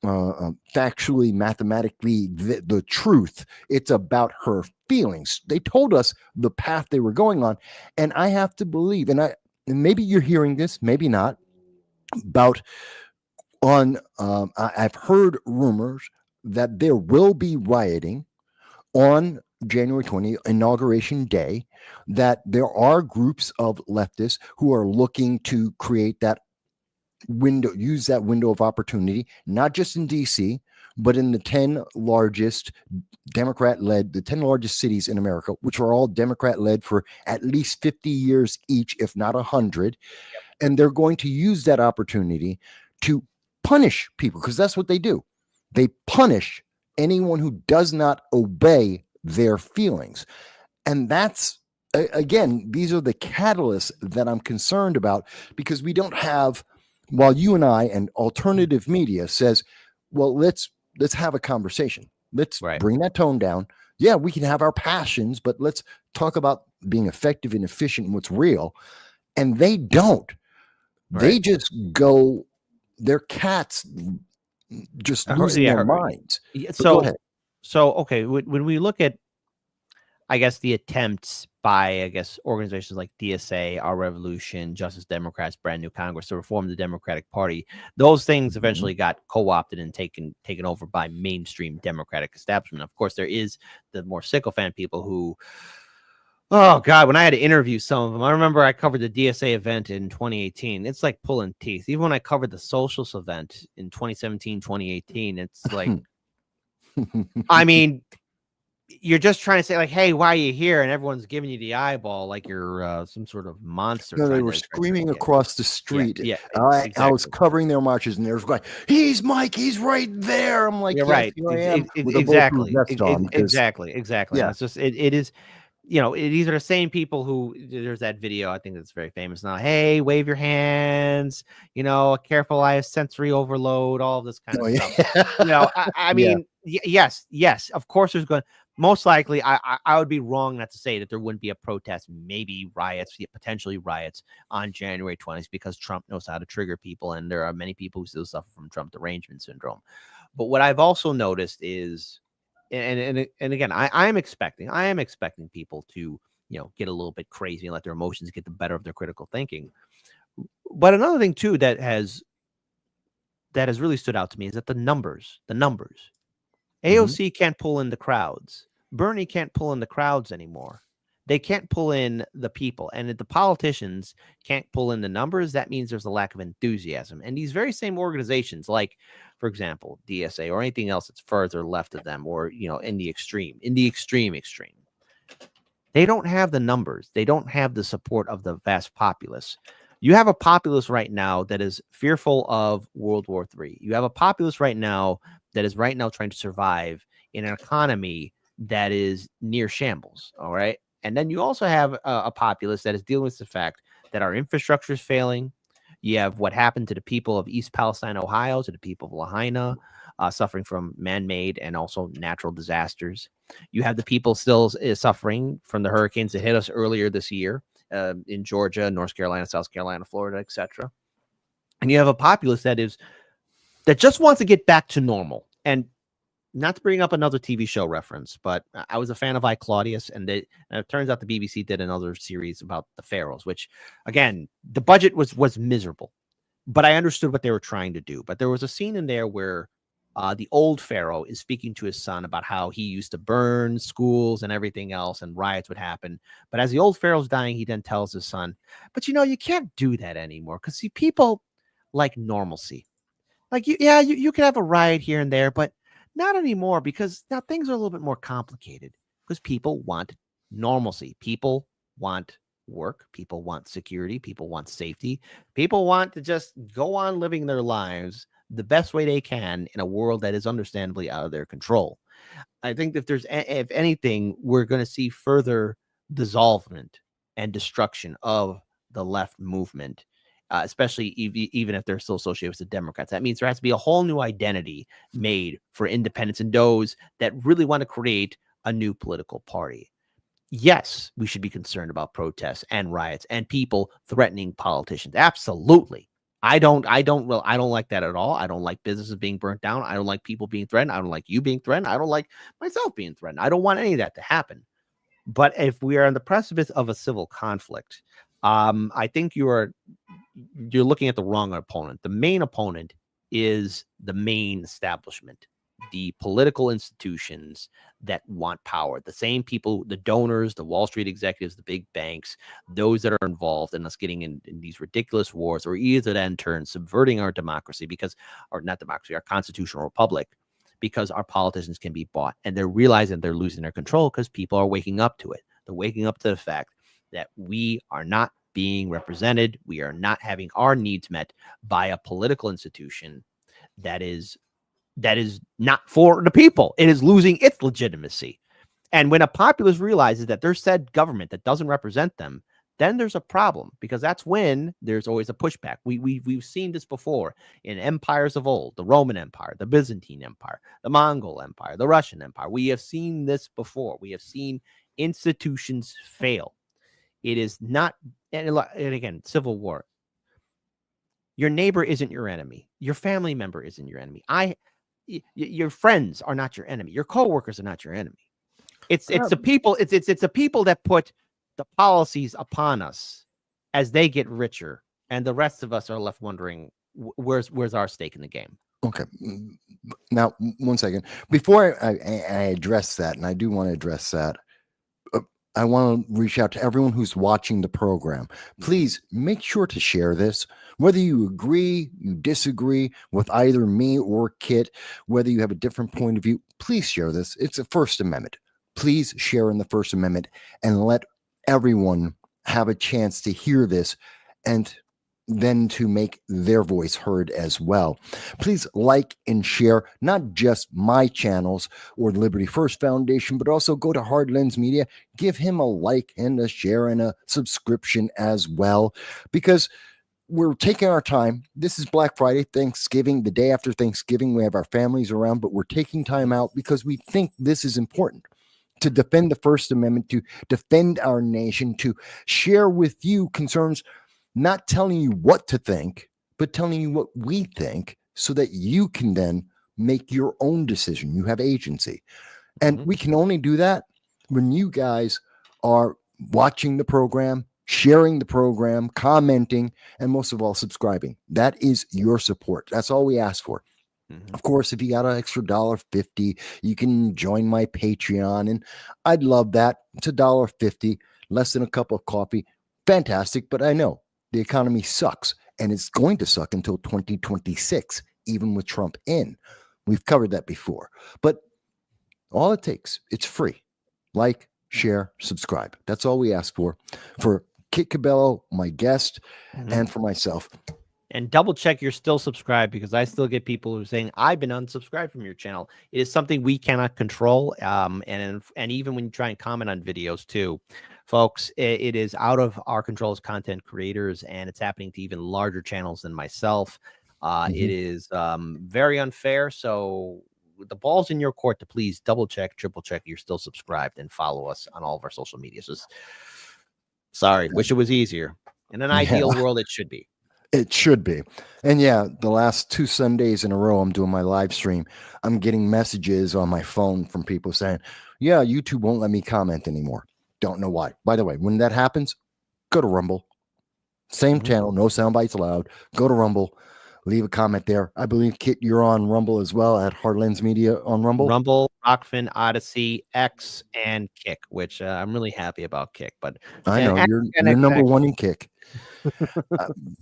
factually, mathematically the truth. It's about her feelings. They told us the path they were going on, and I have to believe, and maybe you're hearing this, maybe not, I've heard rumors that there will be rioting on January 20th, Inauguration Day, that there are groups of leftists who are looking to create that window, use that window of opportunity, not just in DC, but in the 10 largest Democrat-led, the 10 largest cities in America, which are all Democrat-led for at least 50 years each, if not 100. Yep. And they're going to use that opportunity to punish people, because that's what they do. They punish anyone who does not obey their feelings. And that's, again, these are the catalysts that I'm concerned about, because we don't have, while you and I and alternative media says, well, let's have a conversation. Let's bring that tone down. Yeah, we can have our passions, but let's talk about being effective and efficient and what's real. And they don't. Right. They just go, they're cats just losing their minds. So okay, when we look at, I guess, the attempts by, I guess, organizations like DSA, Our Revolution, Justice Democrats, Brand New Congress to reform the Democratic Party, those things eventually got co-opted and taken over by mainstream Democratic establishment. Of course, there is the more sycophant people who, oh God, when I had to interview some of them, I remember I covered the DSA event in 2018. It's like pulling teeth. Even when I covered the socialist event in 2017, 2018, it's like, I mean, you're just trying to say, like, hey, why are you here? And everyone's giving you the eyeball like you're some sort of monster. No, they were screaming across the street. Yeah, exactly. I was covering their marches, and they were going, he's Mike, he's right there. I'm like, you're right. Exactly. Yeah. It's just, it is, these are the same people who, there's that video, I think that's very famous now. Hey, wave your hands, careful, I have sensory overload, all of this kind of stuff. I mean, yes, of course there's going to, most likely, I would be wrong not to say that there wouldn't be a protest, maybe riots, potentially riots on January 20th, because Trump knows how to trigger people, and there are many people who still suffer from Trump derangement syndrome. But what I've also noticed is and again, I am expecting people to, get a little bit crazy and let their emotions get the better of their critical thinking. But another thing too that has really stood out to me is that the numbers. AOC can't pull in the crowds. Bernie can't pull in the crowds anymore. They can't pull in the people. And if the politicians can't pull in the numbers, that means there's a lack of enthusiasm. And these very same organizations, like, for example, DSA or anything else that's further left of them, or, in the extreme, they don't have the numbers. They don't have the support of the vast populace. You have a populace right now that is fearful of World War III. You have a populace right now that is trying to survive in an economy that is near shambles. All right. And then you also have a populace that is dealing with the fact that our infrastructure is failing. You have what happened to the people of East Palestine, Ohio, to the people of Lahaina, suffering from man-made and also natural disasters. You have the people still suffering from the hurricanes that hit us earlier this year in Georgia, North Carolina, South Carolina, Florida, etc. And you have a populace that just wants to get back to normal. And not to bring up another TV show reference, but I was a fan of I, Claudius, and it turns out the BBC did another series about the pharaohs, which, again, the budget was miserable, but I understood what they were trying to do. But there was a scene in there where the old pharaoh is speaking to his son about how he used to burn schools and everything else, and riots would happen. But as the old pharaoh's dying, he then tells his son, but you can't do that anymore, because see, people like normalcy. Like, you can have a riot here and there, but not anymore, because now things are a little bit more complicated, because people want normalcy. People want work. People want security. People want safety. People want to just go on living their lives the best way they can in a world that is understandably out of their control. I think if anything, we're going to see further dissolvement and destruction of the left movement, especially even if they're still associated with the Democrats. That means there has to be a whole new identity made for independents and those that really want to create a new political party. Yes, we should be concerned about protests and riots and people threatening politicians. Absolutely. I don't like that at all. I don't like businesses being burnt down. I don't like people being threatened. I don't like you being threatened. I don't like myself being threatened. I don't want any of that to happen. But if we are on the precipice of a civil conflict, I think you're looking at the wrong opponent. The main opponent is the main establishment, the political institutions that want power, the same people, the donors, the Wall Street executives, the big banks, those that are involved in us getting in these ridiculous wars, or either that in turn subverting our democracy, our constitutional republic, because our politicians can be bought, and they're realizing they're losing their control because people are waking up to it. They're waking up to the fact that we are not being represented. We are not having our needs met by a political institution that is not for the people. It is losing its legitimacy. And when a populace realizes that there's said government that doesn't represent them, then there's a problem, because that's when there's always a pushback. We've seen this before in empires of old, the Roman Empire, the Byzantine Empire, the Mongol Empire, the Russian Empire. We have seen this before. We have seen institutions fail. It is not, and again, civil war. Your neighbor isn't your enemy. Your family member isn't your enemy. Your friends are not your enemy. Your coworkers are not your enemy. It's the people. It's the people that put the policies upon us as they get richer, and the rest of us are left wondering where's our stake in the game. Okay. Now, 1 second before I address that, and I do want to address that. I want to reach out to everyone who's watching the program. Please make sure to share this, whether you agree, you disagree with either me or Kit, whether you have a different point of view. Please share this. It's a First Amendment. Please share in the First Amendment and let everyone have a chance to hear this and then to make their voice heard as well. Please like and share not just my channels or Liberty First Foundation, but also go to Hard Lens Media, give him a like and a share and a subscription as well, because we're taking our time. This is Black Friday, Thanksgiving, the day after Thanksgiving. We have our families around, but we're taking time out because we think this is important, to defend the First Amendment, to defend our nation, to share with you concerns, not telling you what to think, but telling you what we think so that you can then make your own decision. You have agency. And we can only do that when you guys are watching the program, sharing the program, commenting, and most of all, subscribing. That is your support. That's all we ask for. Of course, if you got an extra $1.50, you can join my Patreon, and I'd love that. It's $1.50, less than a cup of coffee. Fantastic, but I know the economy sucks, and it's going to suck until 2026, even with Trump in. We've covered that before, but all it takes, it's free. Like, share, subscribe. That's all we ask for Kit Cabello, my guest, and for myself. And double check you're still subscribed, because I still get people who are saying, I've been unsubscribed from your channel. It is something we cannot control. And even when you try and comment on videos too, folks, it is out of our control as content creators, and it's happening to even larger channels than myself. It is very unfair. So the ball's in your court to please double check, triple check you're still subscribed, and follow us on all of our social medias. Sorry, wish it was easier. In an ideal world, it should be. It should be. And yeah, the last 2 Sundays in a row, I'm doing my live stream. I'm getting messages on my phone from people saying, yeah, YouTube won't let me comment anymore. Don't know why. By the way, when that happens, go to Rumble. Same channel, no Soundbites Allowed. Go to Rumble. Leave a comment there. I believe, Kit, you're on Rumble as well at Heartlands Media on Rumble. Rumble, Rockfin, Odyssey, X, and Kick, which I'm really happy about Kick. But I know you're number one in Kick.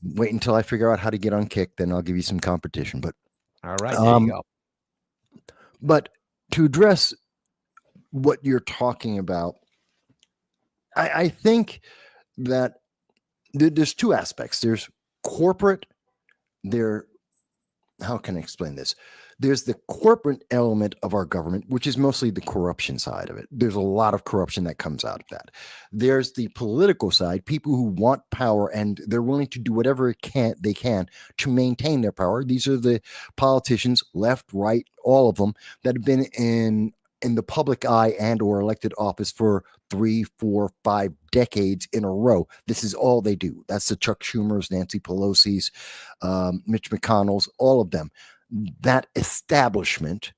Wait until I figure out how to get on Kick, then I'll give you some competition. But all right, there you go. But to address what you're talking about, I think that there's 2 aspects. There's corporate. How can I explain this? There's the corporate element of our government, which is mostly the corruption side of it. There's a lot of corruption that comes out of that. There's the political side, people who want power, and they're willing to do whatever they can to maintain their power. These are the politicians, left, right, all of them, that have been in the public eye and or elected office for 3, 4, 5 decades in a row. This is all they do. That's the Chuck Schumers, Nancy Pelosi's, Mitch McConnell's, all of them. That establishment.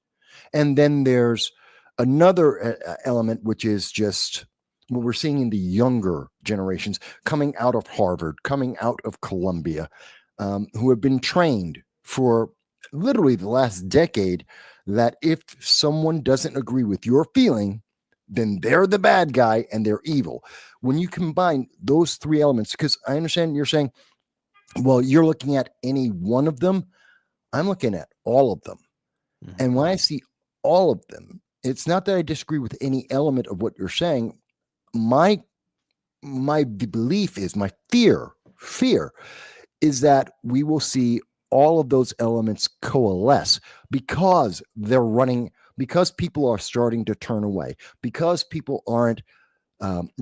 And then there's another element, which is just what we're seeing in the younger generations coming out of Harvard, coming out of Columbia, who have been trained for literally the last decade that if someone doesn't agree with your feeling, then they're the bad guy and they're evil. When you combine those 3 elements, because I understand you're saying, well, you're looking at any one of them. I'm looking at all of them. And when I see all of them, it's not that I disagree with any element of what you're saying. My belief is, my fear is that we will see all of those elements coalesce because because people are starting to turn away, because people aren't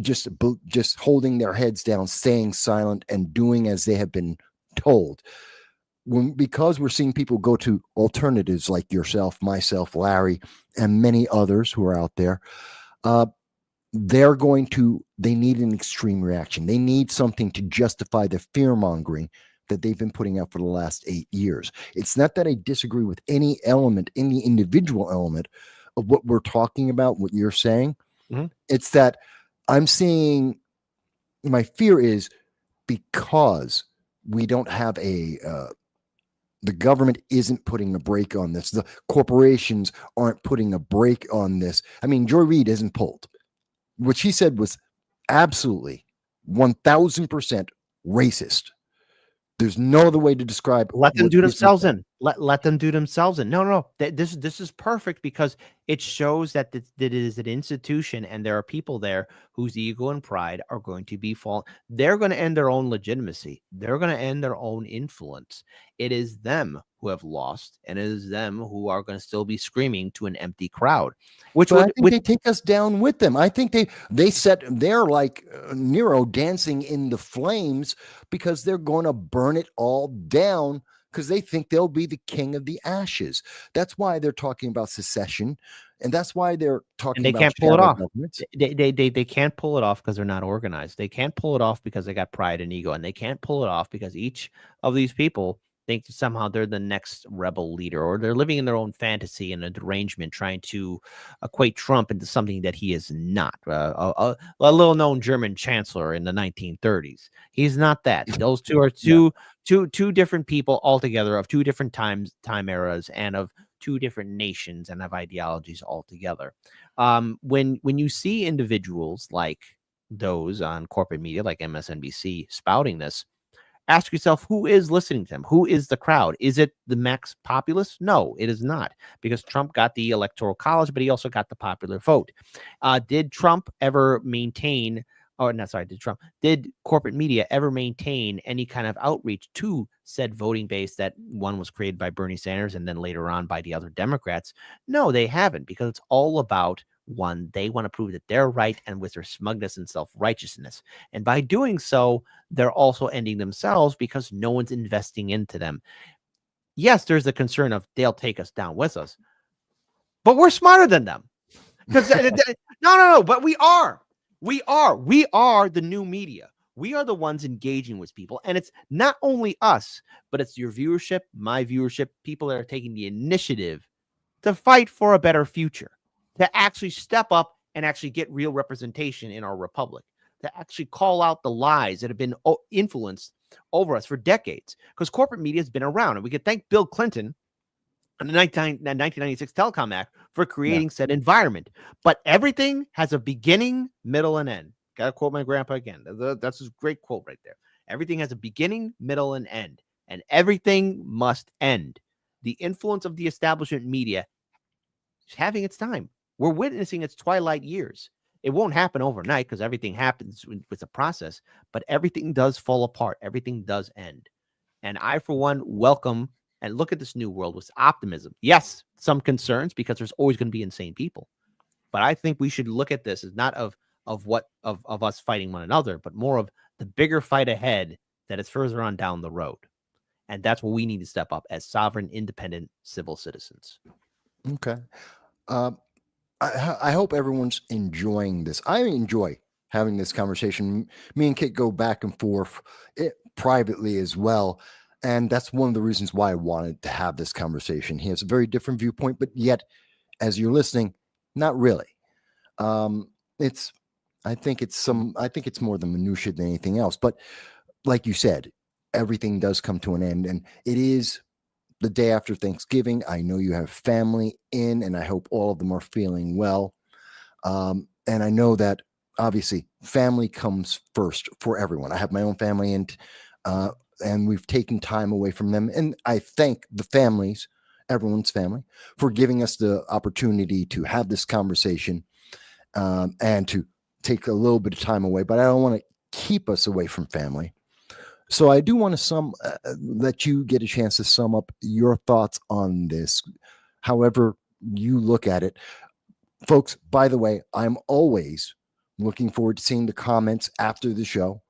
just holding their heads down, staying silent, and doing as they have been told. Because we're seeing people go to alternatives like yourself, myself, Larry, and many others who are out there, they need an extreme reaction. They need something to justify the fear mongering that they've been putting out for the last 8 years. It's not that I disagree with any element, any individual element of what we're talking about, what you're saying. It's that I'm seeing, my fear is because we don't have the government isn't putting a brake on this. The corporations aren't putting a brake on this. I mean, Joy Reid isn't pulled. What she said was absolutely 1000% racist. There's no other way to describe. Let them do themselves in. Let them do themselves in. No. This is perfect, because it shows that it is an institution, and there are people there whose ego and pride are going to be fallen. They're going to end their own legitimacy. They're going to end their own influence. It is them who have lost, and it is them who are going to still be screaming to an empty crowd. I think they take us down with them. I think they're like Nero dancing in the flames, because they're going to burn it all down, because they think they'll be the king of the ashes. That's why they're talking about secession, and that's why they're talking. And they can't pull it off. They can't pull it off because they're not organized. They can't pull it off because they got pride and ego, and they can't pull it off because each of these people think somehow they're the next rebel leader, or they're living in their own fantasy and a derangement, trying to equate Trump into something that he is not. A little known German chancellor in the 1930s. He's not that. Those two are two different people altogether, of two different time eras, and of two different nations, and of ideologies altogether. When you see individuals like those on corporate media like MSNBC spouting this, ask yourself, who is listening to them? Who is the crowd? Is it the max populace? No, it is not, because Trump got the electoral college, but he also got the popular vote. Did Trump ever maintain, or not, sorry, did corporate media ever maintain any kind of outreach to said voting base that one was created by Bernie Sanders and then later on by the other Democrats? No, they haven't, because it's all about one, they want to prove that they're right, and with their smugness and self-righteousness. And by doing so, they're also ending themselves, because no one's investing into them. Yes, there's the concern of they'll take us down with us, but we're smarter than them. Because no, but we are the new media. We are the ones engaging with people, and it's not only us, but it's your viewership, my viewership, people that are taking the initiative to fight for a better future, to actually step up and actually get real representation in our republic, to actually call out the lies that have been influenced over us for decades. Because corporate media has been around, and we could thank Bill Clinton and the 1996 Telecom Act for creating said environment. But everything has a beginning, middle, and end. Got to quote my grandpa again. That's a great quote right there. Everything has a beginning, middle, and end, and everything must end. The influence of the establishment media is having its time. We're witnessing its twilight years. It won't happen overnight, because everything happens with a process, but everything does fall apart. Everything does end. And I, for one, welcome and look at this new world with optimism. Yes, some concerns, because there's always going to be insane people. But I think we should look at this as not of us fighting one another, but more of the bigger fight ahead that is further on down the road. And that's what we need to step up as sovereign, independent civil citizens. Okay. I hope everyone's enjoying this. I enjoy having this conversation. Me and Kit go back and forth privately as well. And that's one of the reasons why I wanted to have this conversation. He has a very different viewpoint, but yet, as you're listening, not really. I think it's more the minutia than anything else. But like you said, everything does come to an end, and it is the day after Thanksgiving. I know you have family in, and I hope all of them are feeling well. And I know that obviously family comes first for everyone. I have my own family, and we've taken time away from them. And I thank the families, everyone's family, for giving us the opportunity to have this conversation and to take a little bit of time away. But I don't want to keep us away from family. So I do want to let you get a chance to sum up your thoughts on this, however you look at it. Folks, by the way, I'm always looking forward to seeing the comments after the show.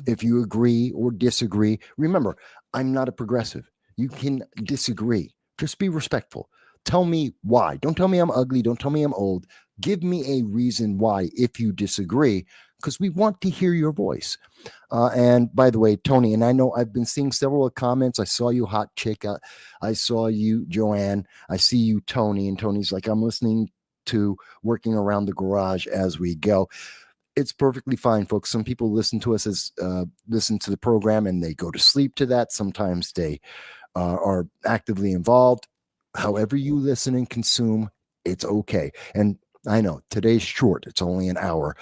If you agree or disagree, remember, I'm not a progressive. You can disagree. Just be respectful. Tell me why. Don't tell me I'm ugly. Don't tell me I'm old. Give me a reason why if you disagree, because we want to hear your voice. And by the way, Tony, and I know I've been seeing several comments. I saw you, Hot Chick. I saw you, Joanne. I see you, Tony. And Tony's like, I'm listening to Working Around the Garage as we go. It's perfectly fine, folks. Some people listen to us listen to the program and they go to sleep to that. Sometimes they are actively involved. However you listen and consume, it's okay. And I know today's short. It's only an hour.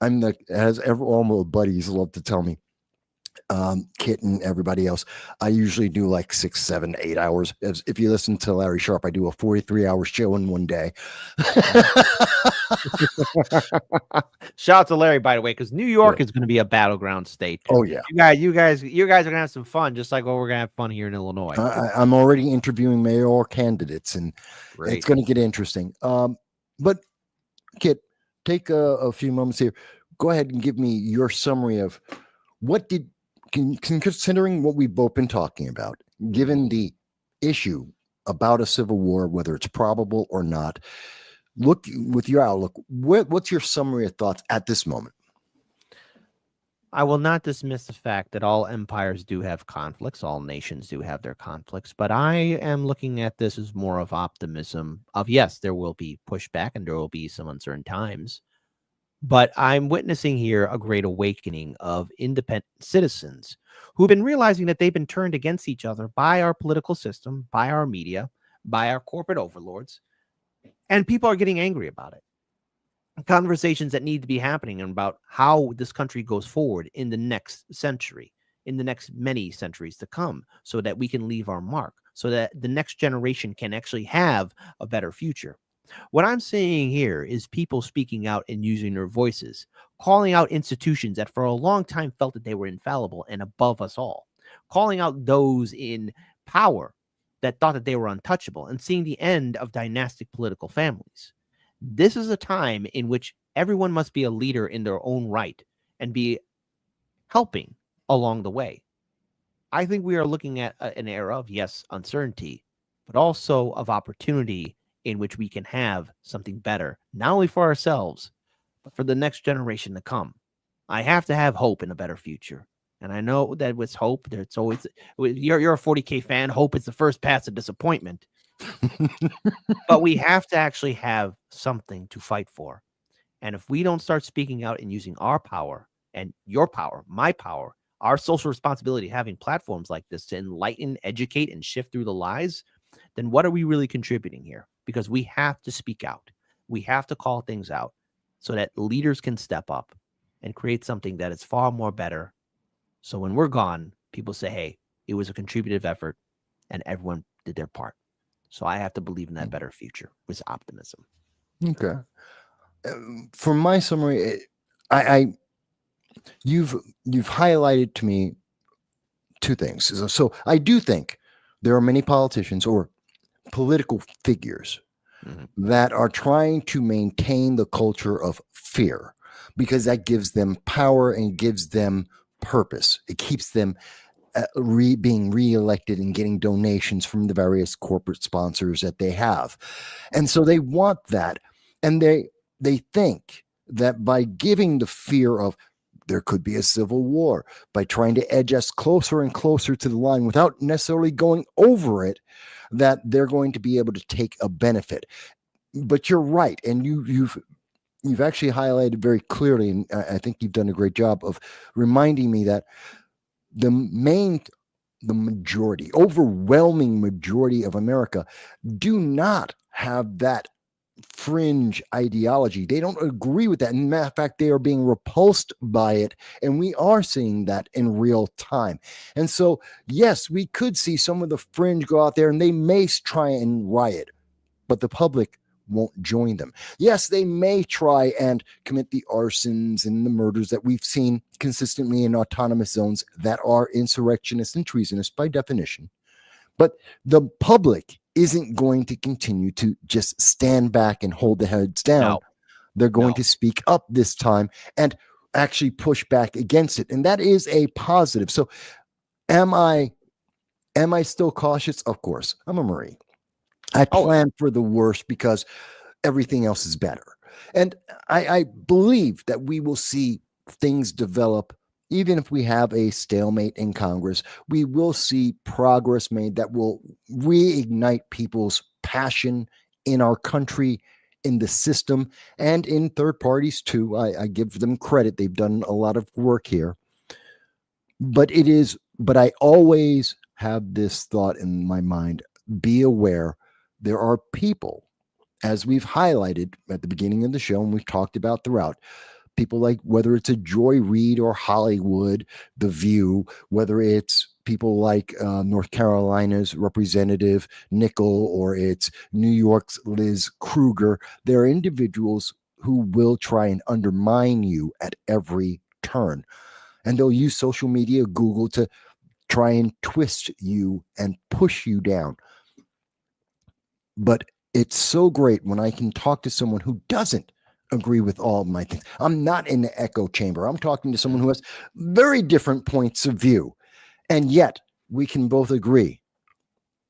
All my buddies love to tell me, Kit and everybody else, I usually do like 6, 7, 8 hours. If you listen to Larry Sharp, I do a 43-hour show in one day. Shout out to Larry, by the way, because New York is going to be a battleground state. Oh yeah, you guys are going to have some fun, just like what we're going to have fun here in Illinois. I'm already interviewing mayoral candidates, and it's going to get interesting. But Kit, take a few moments here. Go ahead and give me your summary of what considering what we've both been talking about, given the issue about a civil war, whether it's probable or not. Look with your outlook. What's your summary of thoughts at this moment? I will not dismiss the fact that all empires do have conflicts, all nations do have their conflicts, but I am looking at this as more of optimism of yes, there will be pushback and there will be some uncertain times, but I'm witnessing here a great awakening of independent citizens who've been realizing that they've been turned against each other by our political system, by our media, by our corporate overlords, and people are getting angry about it. Conversations that need to be happening about how this country goes forward in the next century, in the next many centuries to come, so that we can leave our mark, so that the next generation can actually have a better future. What I'm seeing here is people speaking out and using their voices, calling out institutions that for a long time felt that they were infallible and above us all, calling out those in power that thought that they were untouchable, and seeing the end of dynastic political families. This is a time in which everyone must be a leader in their own right and be helping along the way. I think we are looking at an era of, yes, uncertainty, but also of opportunity in which we can have something better, not only for ourselves, but for the next generation to come. I have to have hope in a better future. And I know that with hope, there's always, you're a 40K fan, hope is the first pass of disappointment. But we have to actually have something to fight for. And if we don't start speaking out and using our power and your power, my power, our social responsibility, having platforms like this to enlighten, educate, and shift through the lies, then what are we really contributing here? Because we have to speak out. We have to call things out so that leaders can step up and create something that is far more better. So when we're gone, people say, hey, it was a contributive effort and everyone did their part. So I have to believe in that better future with optimism. Okay. For my summary, you've highlighted to me two things. So I do think there are many politicians or political figures that are trying to maintain the culture of fear because that gives them power and gives them purpose. It keeps them being reelected and getting donations from the various corporate sponsors that they have. And so they want that. And they think that by giving the fear of there could be a civil war, by trying to edge us closer and closer to the line without necessarily going over it, that they're going to be able to take a benefit. But you're right. And you've actually highlighted very clearly, and I think you've done a great job of reminding me that the majority, overwhelming majority of America do not have that fringe ideology. They don't agree with that. In matter of fact, they are being repulsed by it. And we are seeing that in real time. And so, yes, we could see some of the fringe go out there and they may try and riot, but the public won't join them. Yes, they may try and commit the arsons and the murders that we've seen consistently in autonomous zones that are insurrectionist and treasonous by definition. But the public isn't going to continue to just stand back and hold their heads down. No. They're going to speak up this time and actually push back against it. And that is a positive. So am I still cautious? Of course. I'm a Marine. I plan for the worst because everything else is better. And I believe that we will see things develop. Even if we have a stalemate in Congress, we will see progress made that will reignite people's passion in our country, in the system, and in third parties too. I give them credit. They've done a lot of work here. But I always have this thought in my mind, be aware there are people, as we've highlighted at the beginning of the show and we've talked about throughout, people like whether it's a Joy Reid or Hollywood, The View, whether it's people like North Carolina's Representative Nickel or it's New York's Liz Kruger, there are individuals who will try and undermine you at every turn. And they'll use social media, Google, to try and twist you and push you down. But it's so great when I can talk to someone who doesn't agree with all of my things. I'm not in the echo chamber. I'm talking to someone who has very different points of view. And yet we can both agree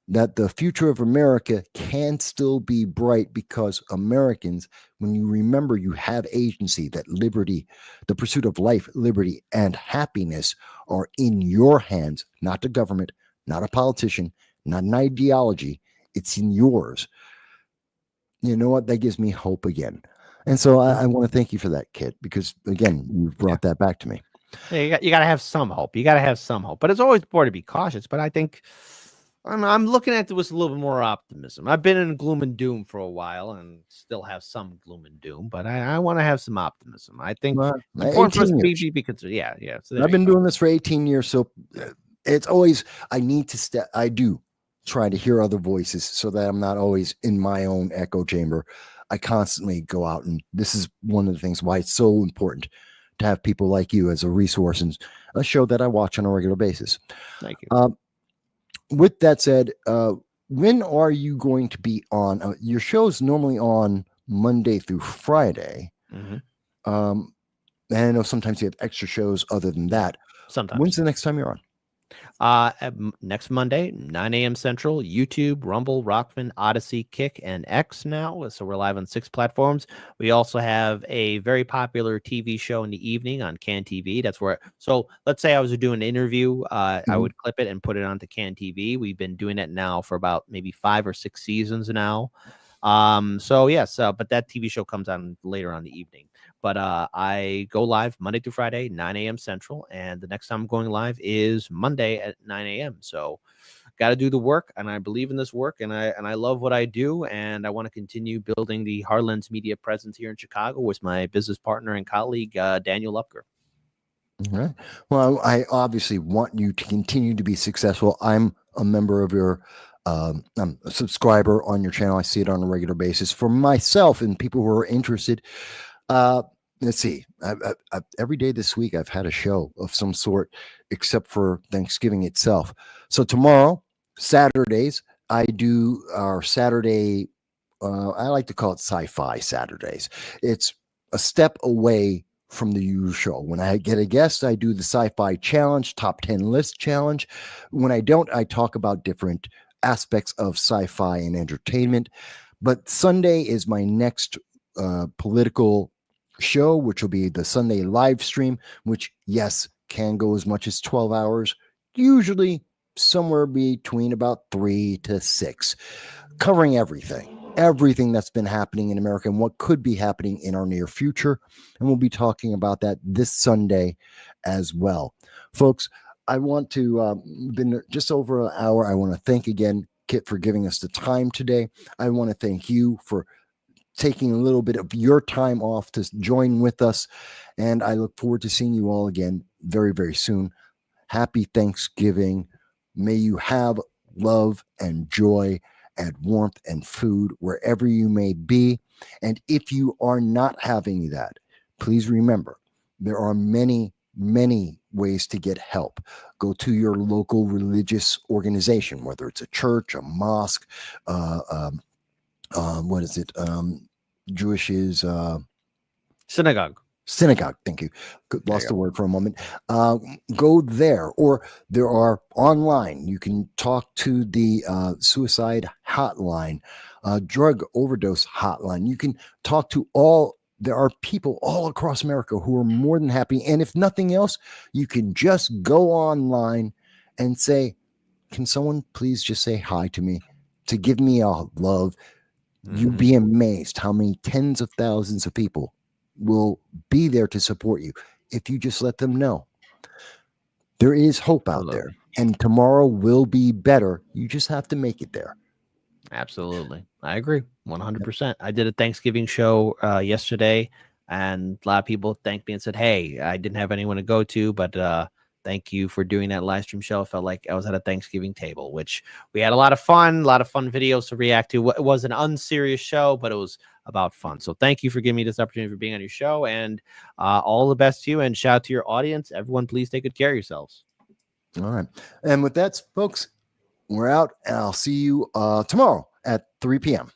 that the future of America can still be bright because Americans, when you remember you have agency, that liberty, the pursuit of life, liberty, and happiness are in your hands, not the government, not a politician, not an ideology. It's in yours. You know what? That gives me hope again. And so I want to thank you for that, Kit, because again, you've brought that back to me. Yeah, you got to have some hope. You got to have some hope, but it's always important to be cautious. But I think I'm looking at it with a little bit more optimism. I've been in gloom and doom for a while, and still have some gloom and doom. But I want to have some optimism. I think it's important for us to be considered. Yeah. So I've been doing this for 18 years, so it's always I need to step. I do try to hear other voices so that I'm not always in my own echo chamber. I constantly go out, and this is one of the things why it's so important to have people like you as a resource and a show that I watch on a regular basis. Thank you. With that said, when are you going to be on? Your show's normally on Monday through Friday. Mm-hmm. And I know sometimes you have extra shows other than that. Sometimes. When's the next time you're on? Next Monday, 9 a.m. Central, YouTube, Rumble, Rockman, Odyssey, Kick, and X now. So we're live on 6 platforms. We also have a very popular TV show in the evening on Can TV. That's where, so let's say I was doing an interview, I would clip it and put it onto Can TV. We've been doing it now for about maybe 5 or 6 seasons now. So yes, but that TV show comes on later on the evening. But I go live Monday through Friday, 9 a.m. Central, and the next time I'm going live is Monday at 9 a.m. So got to do the work, and I believe in this work, and I love what I do, and I want to continue building the Heartlands media presence here in Chicago with my business partner and colleague, Daniel Lupker. All right. Well, I obviously want you to continue to be successful. I'm a member of your I'm a subscriber on your channel. I see it on a regular basis. For myself and people who are interested, let's see. Every day this week, I've had a show of some sort, except for Thanksgiving itself. So tomorrow, Saturdays, I do our Saturday. I like to call it Sci-Fi Saturdays. It's a step away from the usual. When I get a guest, I do the Sci-Fi Challenge, Top 10 List Challenge. When I don't, I talk about different aspects of sci-fi and entertainment. But Sunday is my next political show, which will be the Sunday live stream, which, yes, can go as much as 12 hours, usually somewhere between about 3 to 6, covering everything that's been happening in America and what could be happening in our near future. And we'll be talking about that this Sunday as well. Folks, I want to, been just over an hour. I want to thank again, Kit, for giving us the time today. I want to thank you for taking a little bit of your time off to join with us. And I look forward to seeing you all again very, very soon. Happy Thanksgiving. May you have love and joy and warmth and food wherever you may be. And if you are not having that, please remember, there are many ways to get help. Go to your local religious organization, whether it's a church, a mosque, what is it? Jewish is Synagogue. Thank you. Lost the word for a moment. Go there, or there are online. You can talk to the suicide hotline, drug overdose hotline. You can talk to all. There are people all across America who are more than happy. And if nothing else, you can just go online and say, can someone please just say hi to me, to give me a love? You'd be amazed how many tens of thousands of people will be there to support you if you just let them know. There is hope out there, and tomorrow will be better. You just have to make it there. Absolutely. I agree 100%. I did a Thanksgiving show yesterday, and a lot of people thanked me and said, hey, I didn't have anyone to go to, but thank you for doing that live stream show. I felt like I was at a Thanksgiving table, which we had a lot of fun videos to react to. It was an unserious show, but it was about fun. So thank you for giving me this opportunity for being on your show, and all the best to you, and shout out to your audience. Everyone, please take good care of yourselves. All right. And with that, folks, we're out, and I'll see you tomorrow at 3 p.m.